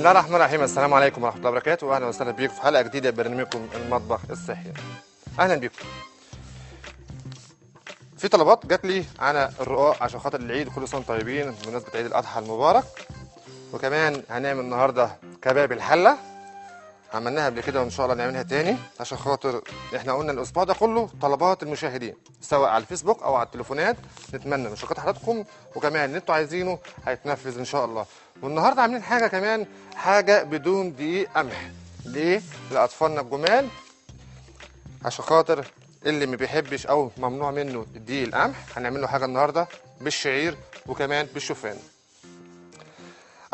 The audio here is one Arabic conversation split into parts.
الله الرحمن الرحيم. السلام عليكم ورحمة الله وبركاته، واهلا وسهلا بيكم في حلقة جديدة من برنامجكم المطبخ الصحي. اهلا بيكم. في طلبات جات لي على الرقاق عشان خاطر العيد، كل سنة طيبين بمناسبة عيد الأضحى المبارك. وكمان هنعمل النهارده كباب الحلة، عملناها قبل كده وان شاء الله نعملها تاني عشان خاطر احنا قلنا الاسبوع ده كله طلبات المشاهدين سواء على الفيسبوك او على التليفونات. نتمنى مشاركة حضراتكم، وكمان اللي انتوا عايزينه هيتنفذ ان شاء الله. والنهارده عاملين حاجه كمان، حاجه بدون دقيق قمح. ليه؟ لاطفالنا الجمال، عشان خاطر اللي ما بيحبش او ممنوع منه الدقيق القمح. هنعمل له حاجه النهارده بالشعير وكمان بالشوفان.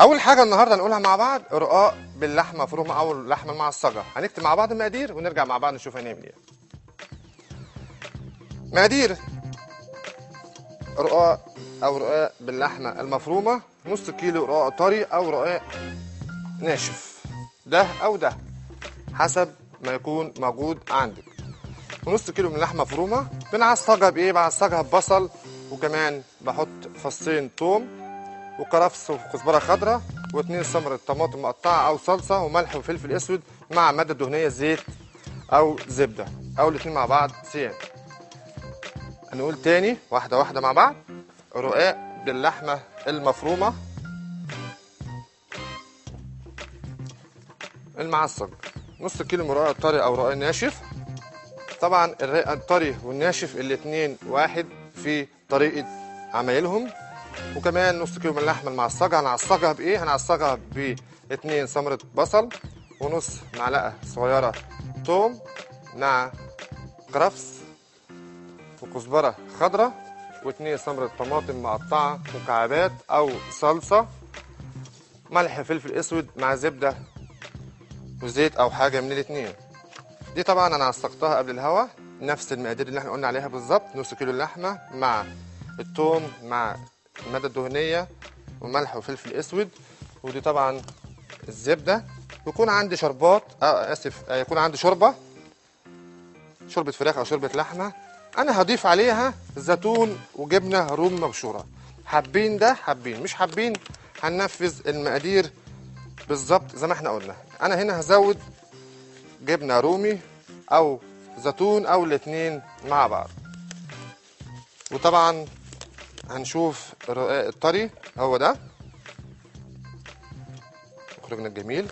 اول حاجه النهارده هنقولها مع بعض رقاق باللحمه مفرومه او اللحمه المعصجه. هنكتب مع بعض المقادير ونرجع مع بعض نشوف هنعمل ايه. مقادير رقاق او رقاق باللحمه المفرومه: نص كيلو رقاق طري او رقاق ناشف، ده او ده حسب ما يكون موجود عندك. ونص كيلو من اللحمه مفرومه بنعصجها بايه؟ بعصجها ببصل، وكمان بحط فصين توم وكرفس وكزبره خضراء و2 ثمره طماطم مقطعه او صلصه وملح وفلفل اسود مع ماده دهنيه زيت او زبده او الاثنين مع بعض سيان. هنقول تاني واحده واحده مع بعض. رقاق باللحمه المفرومه المعصج، نص كيلو من رقاق طري او رقاق ناشف. طبعا الرقاق الطري والناشف الاثنين واحد في طريقه عمايلهم. وكمان نص كيلو من اللحمه المعصجه. هنعصجها بايه؟ هنعصجها ب2 ثمره بصل ونص معلقه صغيره توم مع كرفس وكزبره خضراء و2 ثمره طماطم مقطعه مكعبات او صلصه، ملح فلفل اسود مع زبده وزيت او حاجه من الاثنين. دي طبعا انا عصقتها قبل الهوا، نفس المقادير اللي احنا قلنا عليها بالظبط. نص كيلو اللحمه مع الثوم مع الماده الدهنيه وملح وفلفل اسود. ودي طبعا الزبده. يكون عندي شربات يكون عندي شوربه فراخ او شوربه لحمه. انا هضيف عليها زيتون وجبنه رومي مبشوره. حابين ده حابين، مش حابين هننفذ المقادير بالظبط زي ما احنا قلنا. انا هنا هزود جبنه رومي او زيتون او الاثنين مع بعض. وطبعا هنشوف الرقاق الطري هو ده مخرجنا الجميل.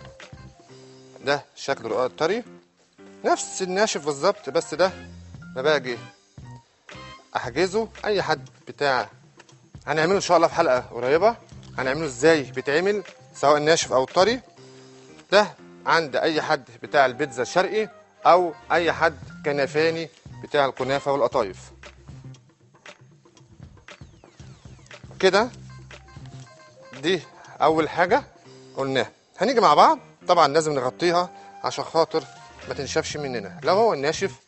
ده شكل الرقاق الطري نفس الناشف بالظبط، بس ده ما باجي احجزه اي حد بتاع. هنعمله ان شاء الله في حلقه قريبه، هنعمله ازاي بيتعمل سواء الناشف او الطري. ده عند اي حد بتاع البيتزا الشرقي او اي حد كنفاني بتاع الكنافه والقطايف. كده دي اول حاجه قلناها. هنيجي مع بعض طبعا لازم نغطيها عشان خاطر ما تنشفش مننا. لو هو الناشف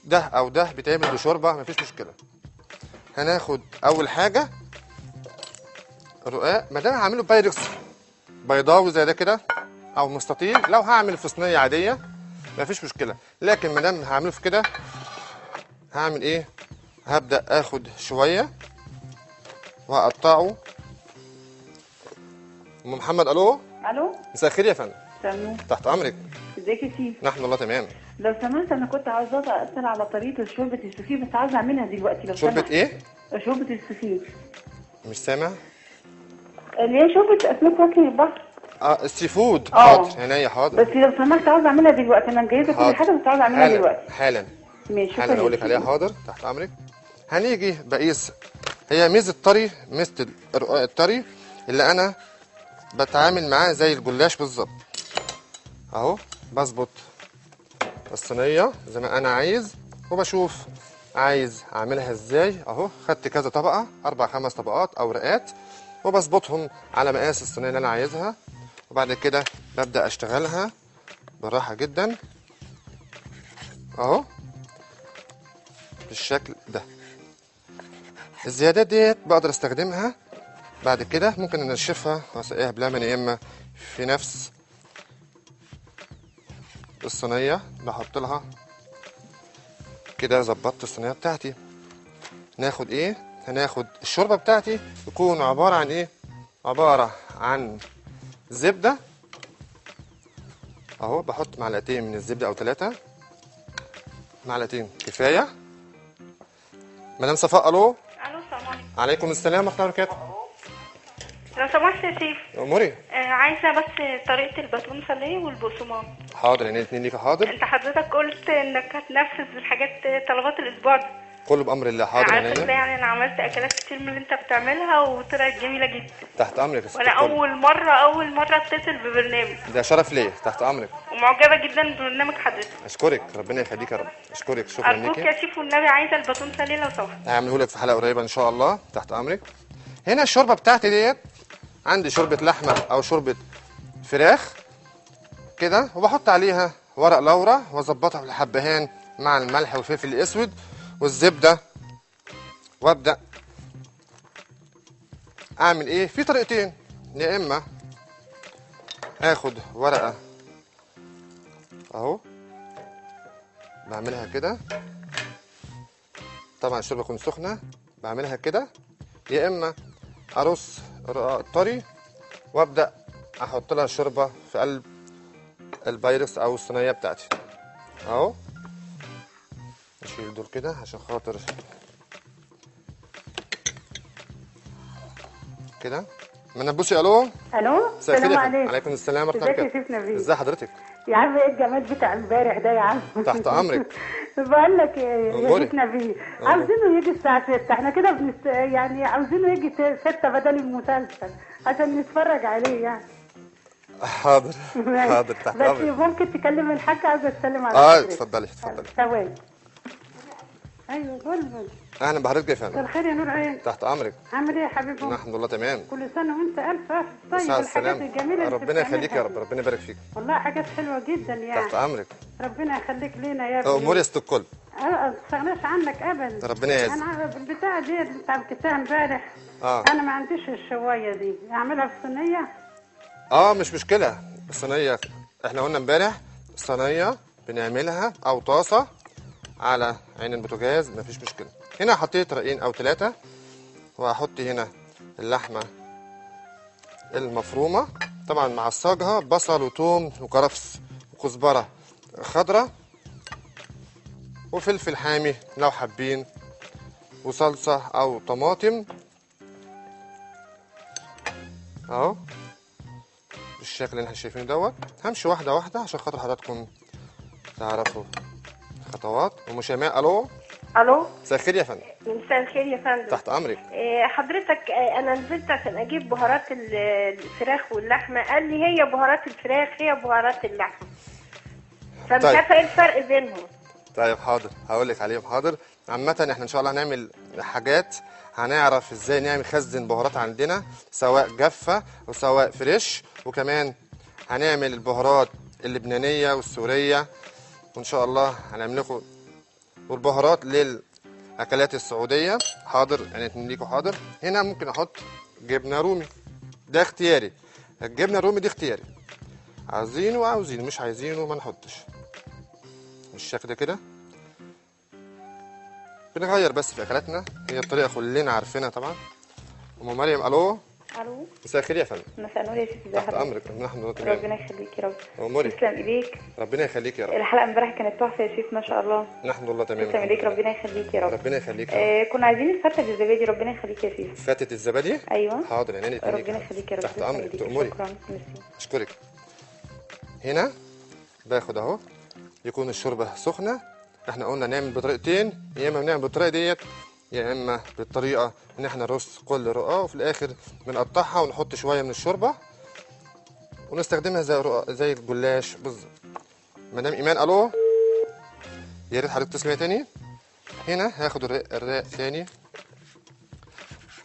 ده او ده بيتعمل بشوربه مفيش مشكله. هناخد اول حاجه رقاق، ما دام هعمله بايركس بيضاوي زي ده كده او مستطيل. لو هعمل في صينيه عاديه مفيش مشكله، لكن ما دام هعمله في كده هعمل ايه؟ هبدا اخد شويه وهقطعه. ام محمد الو. الو، مساء الخير يا فندم. سلام. تحت امرك. ازيك يا سيف؟ نحن الله تمام. لو سمحت انا كنت عاوزه اسال على طريقه شوربه السوفيه، بس عاوزه اعملها دلوقتي لو شوربه سمحت. ايه؟ شوربه السوفيه مش سامع. اللي هي شوربه اسماك فواكه البحر. السي فود. حاضر عينيا حاضر. بس لو سمحت عاوزه اعملها دلوقتي، انا مجهزه كل حاجه بس عاوزه اعملها دلوقتي. حالا ماشي، حالا اقول لك عليها. حاضر تحت امرك. هنيجي بقيس. هي ميزه الطري مثل الرقاق الطري اللي انا بتعامل معاه زي الجلاش بالظبط. اهو بظبط الصينيه زي ما انا عايز، وبشوف عايز اعملها ازاي. اهو خدت كذا طبقه، 4 5 طبقات او رقات، وبظبطهم على مقاس الصينيه اللي انا عايزها. وبعد كده ببدا اشتغلها براحه جدا اهو بالشكل ده. الزيادات ديت بقدر استخدمها بعد كده، ممكن انشفها واسقيها بلبن يا اما في نفس الصينيه. بحط لها كده. ظبطت الصينيه بتاعتي. ناخد ايه؟ هناخد الشوربه بتاعتي تكون عباره عن ايه؟ عباره عن زبده اهو بحط معلقتين من الزبده او 3 معلقتين كفايه. مدام صفاء الو. الو السلام عليكم. عليكم السلام ورحمه الله وبركاته. لو سمحت يا شيف، اموري. عايزه بس طريقه الباتون ساليه والبقسماط. حاضر يعني الاثنين ليك. حاضر. انت حضرتك قلت انك هتنفذ الحاجات طلبات الاسبوع ده. كله بامر الله. حاضر عارفه يعني. يعني انا عملت اكلات كتير من اللي انت بتعملها وطلعت جميله جدا. تحت امرك يا ست وانا الكل. اول مره اتصل ببرنامج، ده شرف ليا. تحت امرك. ومعجبه جدا ببرنامج حضرتك. اشكرك ربنا يخليك يا رب. اشكرك شكرا ارجوك ليكي. يا شيف والنبي عايزه الباتون ساليه لو سمحت. هعمله لك في حلقه قريبه ان شاء الله. تحت امرك. هنا الشوربه بتاعتي ديت عندي شوربه لحمه او شوربه فراخ كده، وبحط عليها ورق لورا واظبطها بالحبهان مع الملح والفلفل الاسود والزبده، وابدا اعمل ايه في طريقتين. يا اما اخد ورقه اهو بعملها كده، طبعا الشوربه تكون سخنه بعملها كده، يا اما ارص رقاق طري وابدا احط لها الشوربه في قلب البايركس او الصينيه بتاعتي اهو. اشيل دول كده عشان خاطر كده. ما نبصي. الو. الو السلام عليكم. عليكم السلام ورحمه الله ازيك يا وبركاته. شيف نبيل؟ ازي حضرتك؟ يا عم ايه الجمال بتاع امبارح ده يا عم؟ تحت امرك. بقول لك يا أموري. شيف نبيل، عاوزينه يجي الساعه 6. احنا كده يعني عاوزينه يجي 6 بدل المسلسل عشان نتفرج عليه يعني. حاضر. حاضر تحت بس امرك. ممكن تكلم الحاج، عاوزه اتكلم على حضرتك. اتفضلي اتفضلي. ثواني. ايوه قول. اهلا بحضرتك يا مساء فندم. الخير يا نور عين. تحت امرك. عامل ايه يا حبيبي؟ الحمد لله تمام. كل سنه وانت الف طيب. مساء الحاجات السلام. الجميله اللي ربنا يخليك يا بتعملها رب. ربنا يبارك فيك. والله حاجات حلوه جدا يعني. تحت امرك. ربنا يخليك لينا يا ابني. امور يا ست الكل. ما استغناش عنك ابدا. ربنا يعزك. انا البتاعه دي اللي انت عملتها امبارح، انا ما عنديش الشوايه دي، اعملها في صينيه. مش مشكله. الصينيه احنا قلنا امبارح الصينيه بنعملها او طاسه على عين البوتاجاز مفيش مشكله. هنا حطيت رقين او 3 وهحط هنا اللحمه المفرومه، طبعا معصجها بصل وثوم وكرفس وكزبره خضراء وفلفل حامي لو حابين وصلصه او طماطم اهو بالشكل اللي احنا شايفينه دوت. همشي واحده واحده عشان خاطر حضراتكم تعرفوا الخطوات. ام شيماء. الو. الو مساء الخير يا فندم. مساء الخير يا فندم. تحت امرك. حضرتك انا نزلت عشان اجيب بهارات الفراخ واللحمه، قال لي هي بهارات الفراخ هي بهارات اللحمه، فمش طيب. عارفه ايه الفرق بينهم. طيب حاضر هقول لك عليهم. حاضر. عامة احنا ان شاء الله هنعمل حاجات هنعرف ازاي نعمل خزن بهارات عندنا سواء جافة وسواء فريش، وكمان هنعمل البهارات اللبنانية والسورية، وان شاء الله هنعمل لكم والبهارات للاكلات السعودية. حاضر يعني اتنين ليكوا. حاضر. هنا ممكن احط جبنة رومي، ده اختياري. الجبنة الرومي دي اختياري، عايزينه وعاوزينه، مش عايزينه ما نحطش. بالشكل ده كده بنغير بس في اكلاتنا، هي الطريقه كلنا عارفينها طبعا. ام مريم. الو. الو مساء الخير يا فندم. مساء النور يا شيخ. ازي تحت حضرتك؟ امرك. نحن الله تمام. ربنا يخليك يا رب. اموري. تسلم ايديك. ربنا يخليك يا رب. الحلقه امبارح كانت تحفه يا شيخ ما شاء الله. نحن الله تمام. تسلم ايديك. ربنا يخليك يا رب. ربنا يخليك يا رب. كنا عايزين الفته بالزبادي. ربنا يخليك يا شيخ. فاتت الزبادي. ايوه. حاضر يعني اتنين ربنا يخليك يا رب. تحت تسلم امرك. إيديك. تأمري. شكرا. ميرسي. اشكرك. هنا باخد اهو يكون الشوربه سخنه. احنا قلنا نعمل بطريقتين، يا اما بنعمل بالطريقه ديت يا اما بالطريقه ان احنا نرص كل رقاق وفي الاخر بنقطعها ونحط شويه من الشوربه ونستخدمها زي الجلاش بالظبط. مدام ايمان. الو. يا ريت حضرتك تسمعي تاني. هنا هاخد الرق تاني،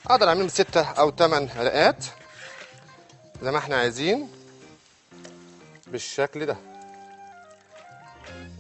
اقدر اعملهم 6 أو 8 رقات زي ما احنا عايزين بالشكل ده.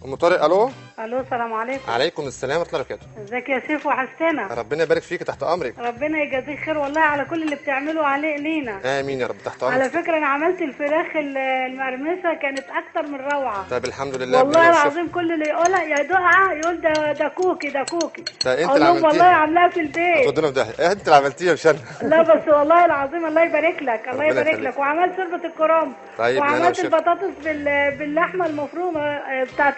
ام طارق. الو. الو السلام عليكم. عليكم السلام ورحمه الله وبركاته. ازيك يا شيف؟ وحشتنا. ربنا يبارك فيك، تحت امرك. ربنا يجازيك خير والله على كل اللي بتعمله عليه لينا. امين يا رب، تحت على امرك. فكره انا عملت الفراخ المقرمشه كانت اكتر من روعه. طيب الحمد لله. والله بالله والشكر. العظيم كل اللي يقولها يا دقعه يقول ده كوكي ده كوكي. ده انت اقول اللي لهم والله عملتيها. عاملاها في البيت. تودونا في داهيه، انت اللي عملتيها مش انا. لا بس والله العظيم الله يبارك لك، الله ربنا يبارك يخليك. لك. وعملت شوربه الكرنب. طيب، لا، لا، وعملت وشف. البطاطس باللحمه المفرومه بتاعت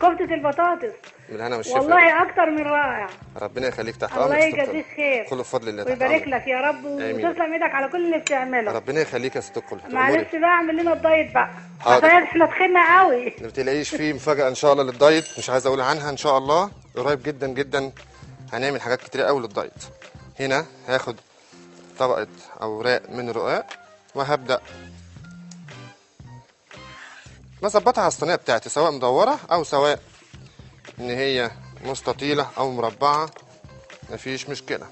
كفته البطاطس. من الهنا والشفا. والله اكتر من رائع. ربنا يخليك، تحت امرك. الله يجازيك خير. كله بفضل الله. تحت ويبارك أمرك. لك يا رب آمين. وتسلم ايدك على كل اللي بتعمله. ربنا يخليك يا ست الكل. معلش بقى اعمل لنا الدايت بقى. حاضر. عشان احنا تخنا قوي. ما تقلقيش، في مفاجاه ان شاء الله للدايت، مش عايز اقول عنها. ان شاء الله قريب جدا جدا هنعمل حاجات كتير قوي للدايت. هنا هاخد طبقه اوراق من الرقاق وهبدا بظبطها على الصينيه بتاعتي، سواء مدوره او سواء ان هي مستطيله او مربعه، مفيش مشكله.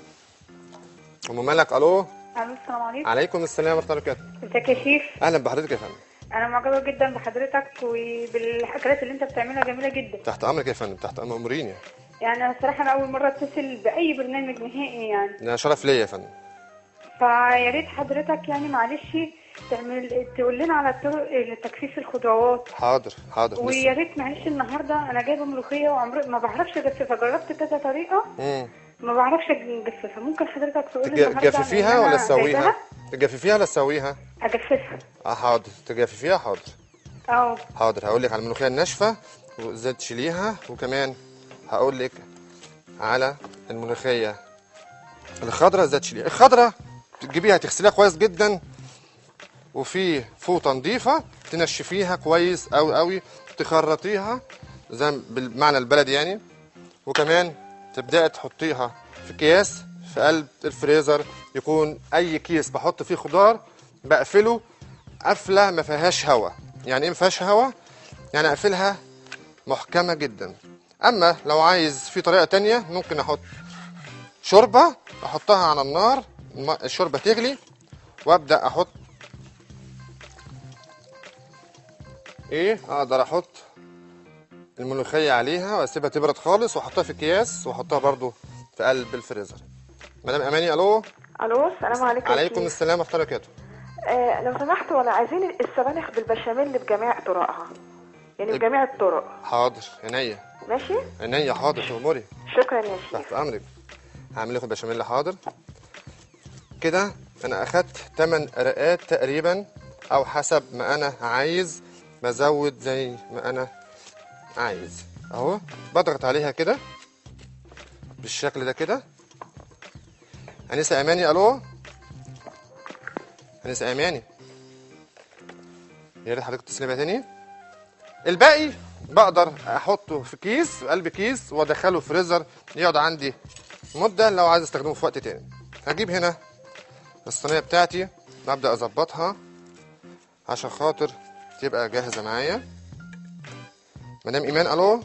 ام ملك، الو. الو السلام عليكم. عليكم السلام ورحمه الله وبركاته. ازيك يا شيف؟ اهلا بحضرتك يا فندم. انا معجبه جدا بحضرتك وبالاكلات اللي انت بتعملها جميله جدا. تحت امرك يا فندم، تحت امريني. يعني انا الصراحه انا اول مره اتصل باي برنامج نهائي يعني. ده شرف ليا يا فندم. فيا ريت حضرتك يعني معلش تقول لنا على طرق لتجفيف الخضروات. حاضر حاضر. ويا ريت معلش النهارده انا جايبه ملوخيه وعمري ما بعرفش اجففها، جربت كذا طريقه ما بعرفش اجففها. ممكن حضرتك تقول لي النهارده تجففيها ولا تسويها؟ تجففيها ولا تسويها؟ اجففها. حاضر. تجففيها، حاضر. اه حاضر. هقول لك على الملوخيه الناشفه وازاي تشيليها، وكمان هقول لك على الملوخيه الخضراء ازاي تشيليها. الخضراء تجيبيها تغسليها كويس جدا، وفي فوطه نظيفه تنشفيها كويس قوي قوي، تخرطيها زي بالمعنى البلدي يعني، وكمان تبداي تحطيها في اكياس في قلب الفريزر. يكون اي كيس بحط فيه خضار بقفله قفله ما فيهاش هواء. يعني ايه ما فيهاش هواء؟ يعني اقفلها محكمه جدا. اما لو عايز في طريقه تانية، ممكن احط شوربه احطها على النار، الشوربه تغلي، وابدا احط اقدر احط الملوخيه عليها واسيبها تبرد خالص، واحطها في اكياس واحطها برضو في قلب الفريزر. مدام اماني، الو. الو السلام عليكم. عليكم السلام ورحمه الله وبركاته. لو سمحت، ولا عايزين السبانخ بالبشاميل بجميع طرقها، يعني بجميع الطرق. حاضر، عينيا. ماشي. عينيا، حاضر، تأمري. شكرا يا شيخ. تحت امرك. هعمل لكم بشاميل، حاضر. كده انا اخدت 8 رقات تقريبا، او حسب ما انا عايز بزود زي ما انا عايز. اهو بضغط عليها كده بالشكل ده كده. انسه اماني، الو. انسه اماني، يا ريت حضرتك تتصلي بيا تاني. الباقي بقدر احطه في كيس، في قلب كيس، وادخله فريزر يقعد عندي مده لو عايز استخدمه في وقت تاني. هجيب هنا الصينيه بتاعتي، ببدا اظبطها عشان خاطر تبقى جاهزه معايا. مدام ايمان، الو.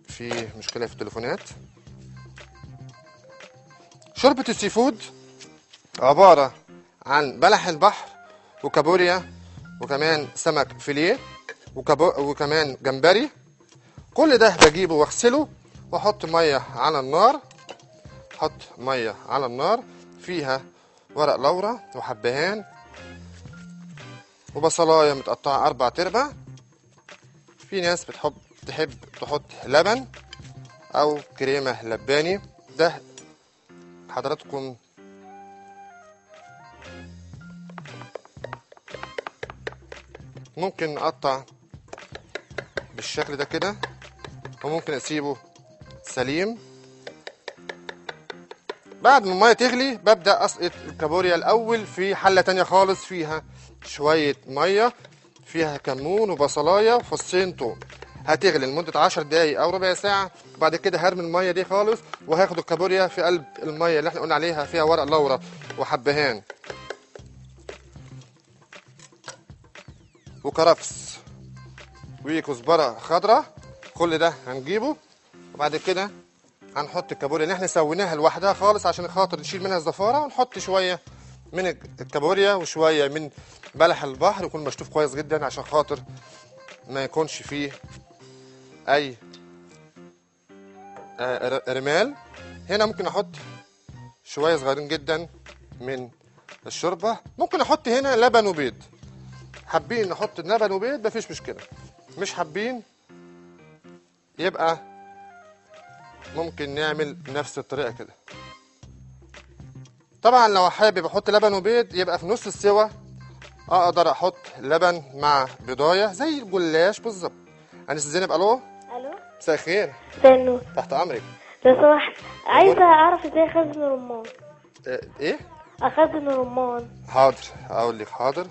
في مشكله في التليفونات. شوربه السي فود عباره عن بلح البحر وكابوريا وكمان سمك فيليه وكمان جمبري. كل ده بجيبه واغسله واحط ميه على النار. احط ميه على النار فيها ورق لورا وحبهان وبصلايه متقطعه 4/4. في ناس تحب تحط لبن او كريمه لباني، ده حضراتكم ممكن نقطع بالشكل ده كده، وممكن اسيبه سليم. بعد ما الميه تغلي ببدا اسقط الكابوريا الاول في حله تانية خالص، فيها شويه ميه، فيها كمون وبصلايه وفصين توم. هتغلي لمده 10 دقايق او ربع ساعه، وبعد كده هرمي الميه دي خالص وهاخد الكابوريا في قلب الميه اللي احنا قلنا عليها فيها ورق لورا وحبهان وكرفس وكزبره خضراء. كل ده هنجيبه، وبعد كده هنحط الكابوريا اللي احنا سويناها لوحدها خالص عشان خاطر نشيل منها الزفاره، ونحط شويه من الكابوريا وشويه من بلح البحر يكون مشطوف كويس جدا عشان خاطر ما يكونش فيه اي رمال. هنا ممكن احط شويه صغيرين جدا من الشوربه. ممكن احط هنا لبن وبيض. حابين نحط لبن وبيض مفيش مشكله، مش حابين يبقى ممكن نعمل نفس الطريقه كده. طبعا لو حابب احط لبن وبيض يبقى في نص السوا اقدر احط لبن مع بيضايه زي الجلاش بالظبط. انسه زينب، الو. الو، مساء الخير. مساء النور. تحت امرك. لو سمحت عايزه اعرف ازاي اخزن رمان. ايه؟ اخزن رمان. حاضر، اقول لك حاضر.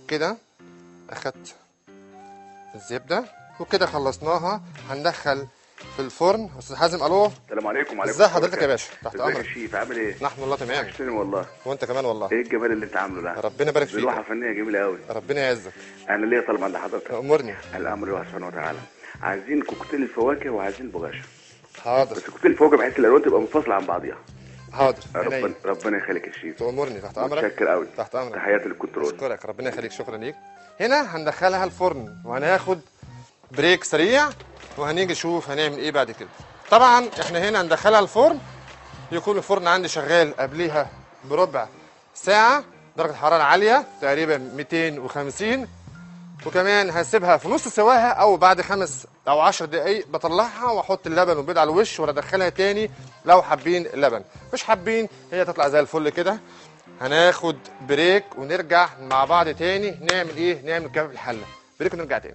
كده اخدت الزبده وكده خلصناها. هندخل في الفرن. استاذ حازم، الو. السلام عليكم. وعليكم ازي حضرتك يا باشا؟ تحت امرك. ازيك يا شيف، عامل ايه؟ نحن والله تمام. وحشتني والله. وانت كمان والله. ايه الجمال اللي انت عامله ده؟ ربنا يبارك فيك. لوحه فنيه جميله قوي. ربنا يعزك. انا ليا طلب عند حضرتك. امرني. الامر لله سبحانه وتعالى. عايزين كوكتيل الفواكه وعايزين بغاشة. حاضر. بس كوكتيل الفواكه بحيث الالوان تبقى منفصله عن بعضيها. حاضر. ربنا يخليك يا شيف. تأمرني. تحت امرك. متشكر قوي. تحت امرك. تحياتي للكنترول. اشكرك، ربنا يخليك. شكرا ليك. هنا هندخلها الفرن وهناخد بريك سريع وهنيجي نشوف هنعمل ايه بعد كده. طبعا احنا هنا هندخلها الفرن، يكون الفرن عندي شغال قبلها بربع ساعه، درجه حراره عاليه تقريبا 250. وكمان هسيبها في نص سواها او بعد 5 أو 10 دقائق بطلعها واحط اللبن والبيض على الوش وادخلها تاني لو حابين اللبن. مش حابين هي تطلع زي الفل كده. هناخد بريك ونرجع مع بعض تاني. نعمل ايه؟ نعمل كباب الحله. بريك ونرجع تاني.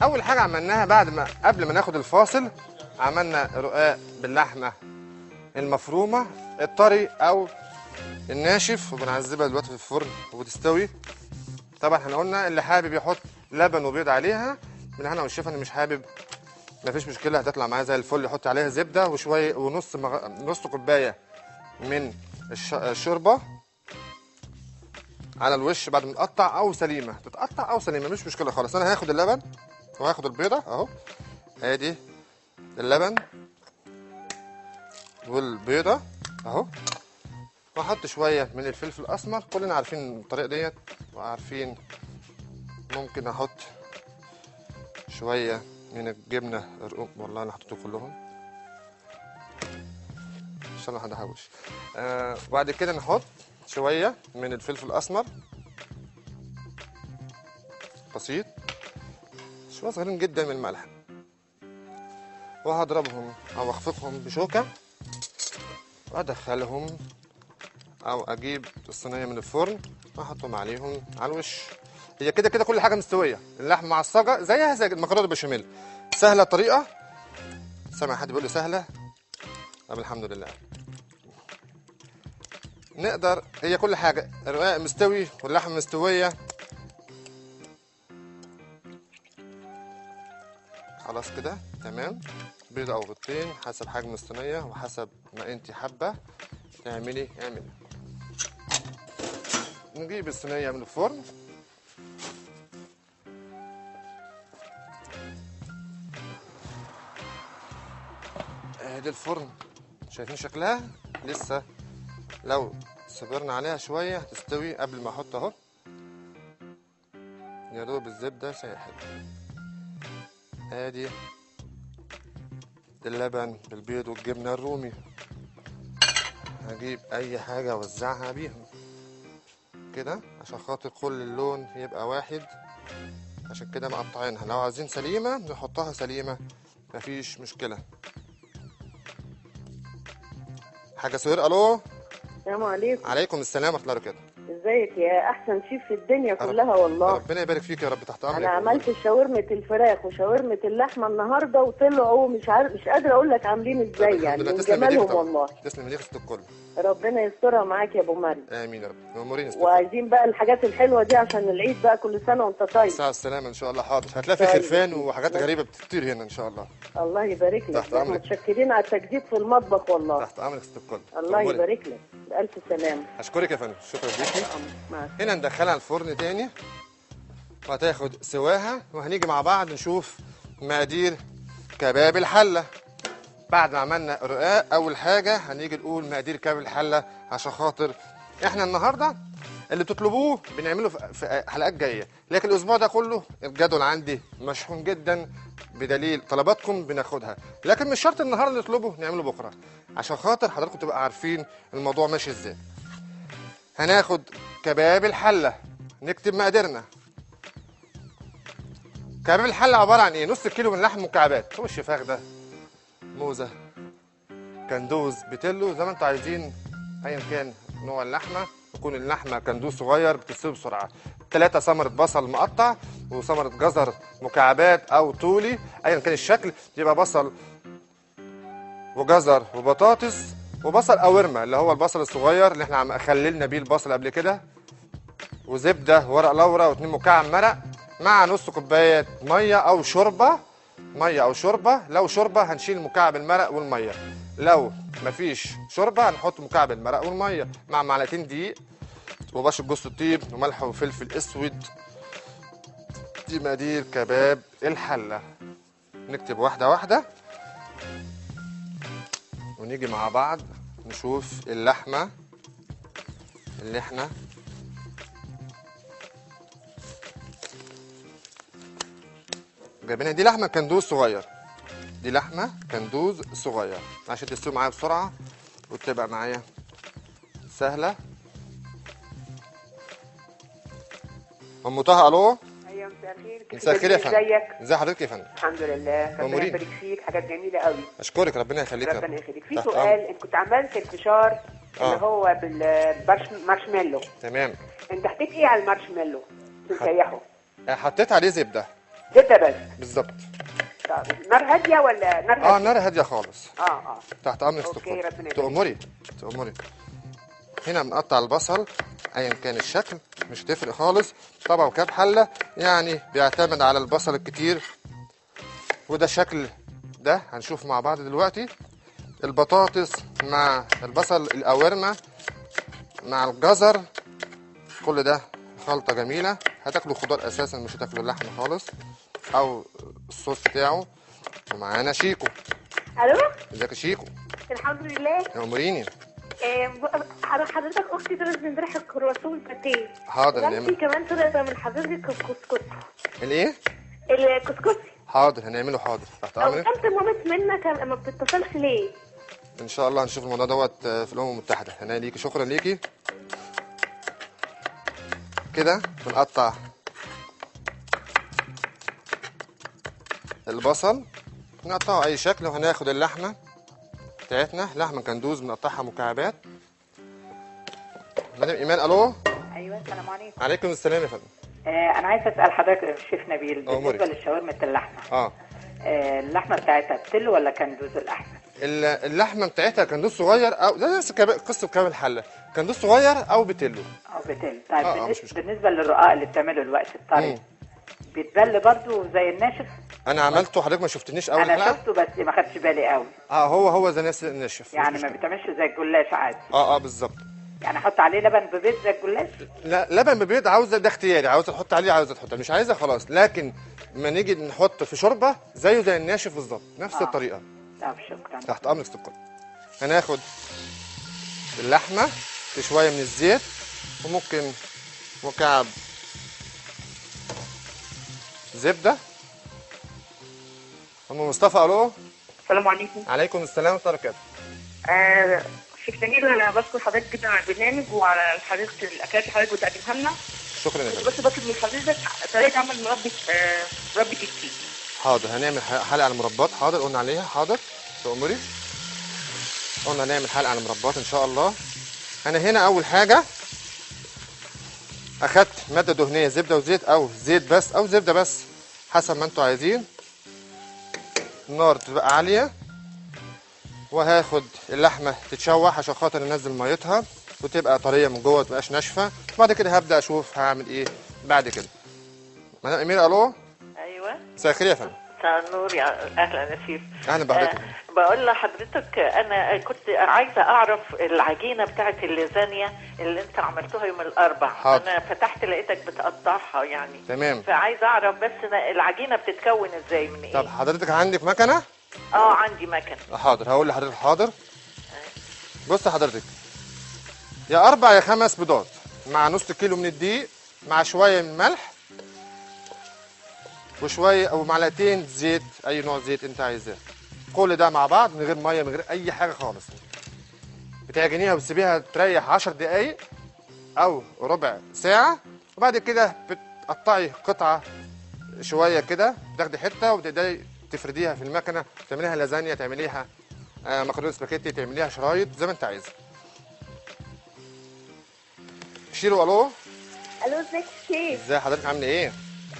اول حاجه عملناها قبل ما ناخد الفاصل، عملنا رقاق باللحمه المفرومه الطري او الناشف، وبنعذبها دلوقتي في الفرن وبتستوي. طبعا احنا قلنا اللي حابب يحط لبن وبيض عليها من هنا والشفا، اللي مش حابب مفيش مشكله، هتطلع معاه زي الفل. يحط عليها زبده وشويه نص كوبايه من الشوربه على الوش بعد ما تقطع او سليمه. تتقطع او سليمه مش مشكله خالص. انا هاخد اللبن وهاخد البيضه اهو. ادي اللبن والبيضه اهو. واحط شويه من الفلفل الاسمر. كلنا عارفين الطريقه ديت وعارفين. ممكن احط شويه من الجبنه الرومي. والله انا حطيتهم كلهم عشان ما هحوش. وبعد كده نحط شويه من الفلفل الاسمر بسيط، شويه صغيرين جدا من الملح، وهضربهم او اخفقهم بشوكه وادخلهم او اجيب الصينيه من الفرن واحطهم عليهم على الوش. هي كده كده كل حاجه مستويه. اللحمه معصجه زيها زي المكرونه البشاميل. سهله الطريقه. سامع حد بيقول لي سهله؟ طب الحمد لله. نقدر، هي كل حاجه الرقاق مستوي واللحمه مستويه. خلاص كده تمام. بيضه او بيضتين حسب حجم الصينيه وحسب ما انت حابه تعملي اعملي. نجيب الصينيه من الفرن. ادي الفرن شايفين شكلها لسه، لو صبرنا عليها شويه هتستوي قبل ما احط اهو. يا دوب الزبده ساحت. ادي اللبن بالبيض والجبنه الرومي. هجيب اي حاجه اوزعها بيهم كده عشان خاطر كل اللون يبقى واحد. عشان كده مقطعينها. لو عايزين سليمه نحطها سليمه مفيش مشكله. حاجه سهير، الو. السلام عليكم. عليكم السلام ورحمه الله وبركاته. ازيك يا احسن شيف في الدنيا كلها والله. ربنا يبارك فيك يا رب. تحت امرك. انا عملت شاورمه الفراخ وشاورمه اللحمه النهارده وطلعوا مش قادره اقول لك عاملين ازاي يعني من جمالهم والله. تسلم ايديك ست الكل. ربنا يسترها معاك يا ابو مريم. امين يا رب. مأمورين. وعايزين بقى الحاجات الحلوه دي عشان العيد بقى. كل سنه وانت طيب. الساعه السلامه ان شاء الله. حاضر. هتلاقي في خرفان وحاجات غريبه بتطير هنا ان شاء الله. الله يبارك لك. تحت امرك. متشكرين على التجديد في المطبخ والله. تحت امرك ست الكل. الله يبارك لك. بألف سلامه. اشكرك يا فندم. شكرا ليكي. هنا ندخلها الفرن تاني وهتاخد سواها، وهنيجي مع بعض نشوف مقادير كباب الحله. بعد ما عملنا رقاق اول حاجه هنيجي نقول مقادير كباب الحله، عشان خاطر احنا النهارده اللي بتطلبوه بنعمله في حلقات جايه، لكن الاسبوع ده كله الجدول عندي مشحون جدا بدليل طلباتكم بناخدها، لكن مش شرط النهارده نطلبه نعمله بكره، عشان خاطر حضراتكم تبقوا عارفين الموضوع ماشي ازاي. هناخد كباب الحله، نكتب مقاديرنا. كباب الحله عباره عن ايه؟ نص كيلو من لحم مكعبات، وش فخده، موزه، كندوز، بتلو، زي ما انتوا عايزين ايا كان نوع اللحمه، تكون اللحمه كندوز صغير بتستوي بسرعه. 3 ثمره بصل مقطع، وثمره جزر مكعبات او طولي ايا كان الشكل، يبقى بصل وجزر وبطاطس وبصل قوارمه اللي هو البصل الصغير اللي احنا خللنا بيه البصل قبل كده، وزبده ورق لورا و2 مكعب مرق، مع نص كوبايه ميه او شوربه. ميه او شوربه، لو شوربه هنشيل مكعب المرق والميه، لو مفيش شوربه هنحط مكعب المرق والميه، مع معلقتين دقيق وبشر جوز الطيب وملح وفلفل اسود. دي مقادير كباب الحله. نكتب واحده واحده ونيجي مع بعض نشوف اللحمه اللي احنا جايبينها. دي لحمه كندوز صغير، دي لحمه كندوز صغير عشان تستوي معايا بسرعه وتبقى معايا سهله. ام طه، الو. ايوه مساء الخير. مساء الخير يا فندم. ازيك؟ ازي حضرتك يا فندم؟ الحمد لله، ربنا يبارك فيك، حاجات جميله قوي. اشكرك، ربنا يخليك. ربنا يخليك. في سؤال، انت كنت عملت الفشار اللي هو بالمارشميلو. تمام. انت حطيت ايه على المارشميلو تسيحه؟ حطيت عليه زبده. زبده بس؟ بالظبط. طب نار هاديه ولا نار هاديه؟ نار هاديه خالص. تحت امرك. اوكي، ربنا يخليك. تأمري. هنا بنقطع البصل ايا كان الشكل، مش هتفرق خالص. طبعا كباب حله يعني بيعتمد على البصل الكتير، وده الشكل ده هنشوف مع بعض دلوقتي. البطاطس مع البصل القوارمه مع الجزر، كل ده خلطه جميله. هتاكلوا خضار اساسا، مش هتاكلوا اللحمه خالص او الصوص بتاعه. ومعانا شيكو. الو، ازيك يا شيكو؟ الحمد لله. اموريني. حضرتك اختي طلبت من امبارح الكرواسون والباتيه. حاضر. نعمل كمان طلبت من حضرتك الكسكسي. الايه؟ الكسكسي. حاضر، هنعمله. حاضر، تحت امرك. كنت مامت منك ما بتتصلش ليه؟ ان شاء الله هنشوف الموضوع دوت في الامم المتحده. هنا ليكي، شكرا ليكي. كده بنقطع البصل، نقطعه اي شكل، وهناخد اللحمه بتاعتنا، لحمه كندوز بنقطعها مكعبات. مدام ايمان، الو. ايوه، السلام عليكم. عليكم السلام يا فندم. انا عايزه اسال حضرتك الشيف نبيل بالنسبه للشاورما اللحمه. اللحمه بتاعتها بتل ولا كندوز الاحسن؟ اللحمه بتاعتها كندوز صغير، او ده نفس قصه كباب الحله، كندوز صغير او بتلو. طيب بالنسبه للرقاق اللي بتعمله الوقت الطري بيتبل برضو زي الناشف؟ انا عملته، حضرتك ما شفتنيش اول حلقه؟ انا شفته بس ما خدتش بالي قوي. هو زي نفس الناشف يعني ما بتعملش زي الجلاش عادي؟ بالظبط. يعني احط عليه لبن ببيض زي الجلاش؟ لا، لبن ببيض عاوزه ده اختياري، عاوزه تحط عليه عاوزه تحط، مش عايزه خلاص، لكن ما نيجي نحط في شوربه زيه زي الناشف بالظبط، نفس الطريقه. طب شكرا. تحت امرك تقول. هناخد اللحمه في شويه من الزيت، وممكن مكعب زبده. ام مصطفى، الو. السلام عليكم. عليكم السلام ورحمه الله وبركاته. شيخ نبيل، انا بشكر حضرتك جدا على البرنامج وعلى حضرتك الاكلات اللي حضرتك بتقدمها لنا. شكرا يا فندم. بس بطلب من حضرتك طريقه عمل مربى كتكوت. حاضر، هنعمل حلقه على المربات. حاضر، قلنا عليها. حاضر، تأمري. قلنا هنعمل حلقه على المربات ان شاء الله. انا هنا اول حاجه اخدت ماده دهنيه، زبده وزيت او زيت بس او زبده بس حسب ما انتوا عايزين. النار تبقى عاليه، وهاخد اللحمه تتشوح عشان خاطر ننزل ميتها وتبقى طريه من جوه، ما تبقاش ناشفه. بعد كده هبدا اشوف هعمل ايه بعد كده. مدام اميره، الو. ايوه، مساء الخير يا فندم. مساء النور يا اهلا يا شيف. اهلا بحضرتك. بقول لحضرتك انا كنت عايزه اعرف العجينه بتاعت اللازانيا اللي انت عملتوها يوم الاربعاء. حاضر. انا فتحت لقيتك بتقطعها يعني. تمام. فعايزه اعرف بس العجينه بتتكون ازاي من ايه؟ طب حضرتك عندك مكنه؟ عندي مكنه. حاضر هقول لحضرتك. حاضر. بص حضرتك، يا 4 يا 5 بيضات مع نص كيلو من الدقيق مع شويه من ملح وشويه او معلقتين زيت، اي نوع زيت انت عايزاه. كل ده مع بعض من غير ميه من غير اي حاجه خالص. بتعجنيها وتسيبيها تريح 10 دقايق او ربع ساعه، وبعد كده بتقطعي قطعه شويه كده، تاخدي حته وتبداي تفرديها في المكنه، تعمليها لازانيا، تعمليها مكرونه سباكيتي، تعمليها شرايط زي ما انت عايزه. شيرو الو. الو ازيك يا شيف؟ ازي حضرتك عامله ايه؟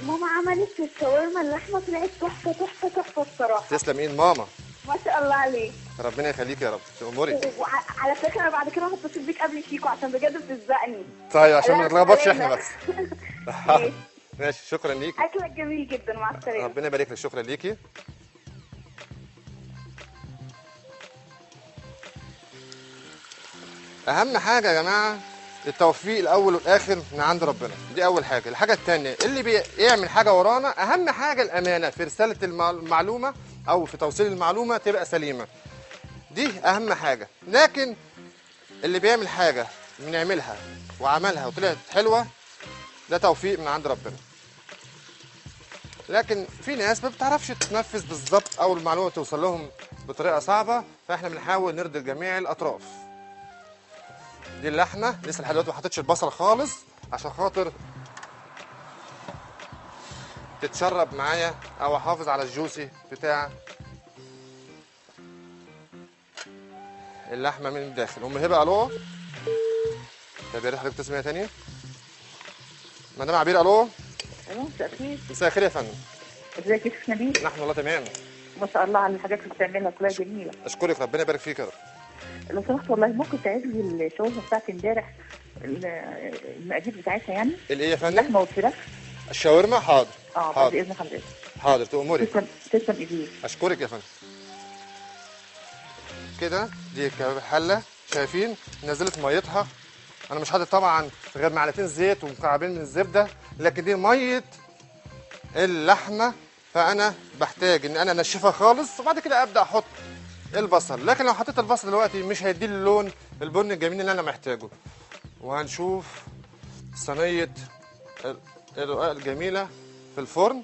ماما عملت الشاورما اللحمه طلعت تحفه تحفه تحفه الصراحه. تسلم ايد ماما. ما شاء الله عليك. ربنا يخليك يا رب، تأمري. وعلى فكره انا بعد كده هتصل بيك قبل شيكو عشان بجد بتزقني. طيب عشان ما نتلخبطش احنا بس. ماشي، شكرا ليكي. اكلك جميل جدا، مع السلامه. ربنا يبارك لك، شكرا ليكي. اهم حاجه يا جماعه التوفيق الاول والاخر من عند ربنا، دي اول حاجه. الحاجه الثانيه اللي بيعمل حاجه ورانا، اهم حاجه الامانه في رساله المعلومه او في توصيل المعلومه تبقى سليمه، دي اهم حاجه. لكن اللي بيعمل حاجه بنعملها وعملها وطلعت حلوه، ده توفيق من عند ربنا. لكن في ناس ما بتعرفش تنفذ بالظبط او المعلومه توصل لهم بطريقه صعبه، فاحنا بنحاول نرضي جميع الاطراف. دي اللحمه لسه لحد دلوقتي ما حطيتش البصل خالص عشان خاطر تتشرب معايا او احافظ على الجوسي بتاع اللحمه من الداخل. ام هبه الو. طب يا ريت حضرتك تسمعي تاني. مدام عبير الو. الو مساء الخير. مساء الخير يا فندم. ازيك يا شيخ نبيل؟ نحن والله تمام. ما شاء الله على الحاجات اللي بتعملها كلها جميله. اشكرك، ربنا يبارك فيك يا رب. لو سمحت والله ممكن تعيد لي الشاورما بتاعت امبارح المقادير بتاعتها يعني؟ الايه يا فندم؟ اللحمه والفراخ. الشاورما حاضر. بعد حاضر. اذن حضرتك. حاضر، تأمري. تسلم ايديك. اشكرك يا فندم. كده دي حله، شايفين نزلت ميتها. انا مش حاطط طبعا غير معلقتين زيت ومكعبين من الزبده، لكن دي ميه اللحمه، فانا بحتاج ان انا انشفها خالص وبعد كده ابدا احط البصل. لكن لو حطيت البصل دلوقتي مش هيدي لي اللون البني الجميل اللي انا محتاجه. وهنشوف صينيه الرقاق الجميله في الفرن.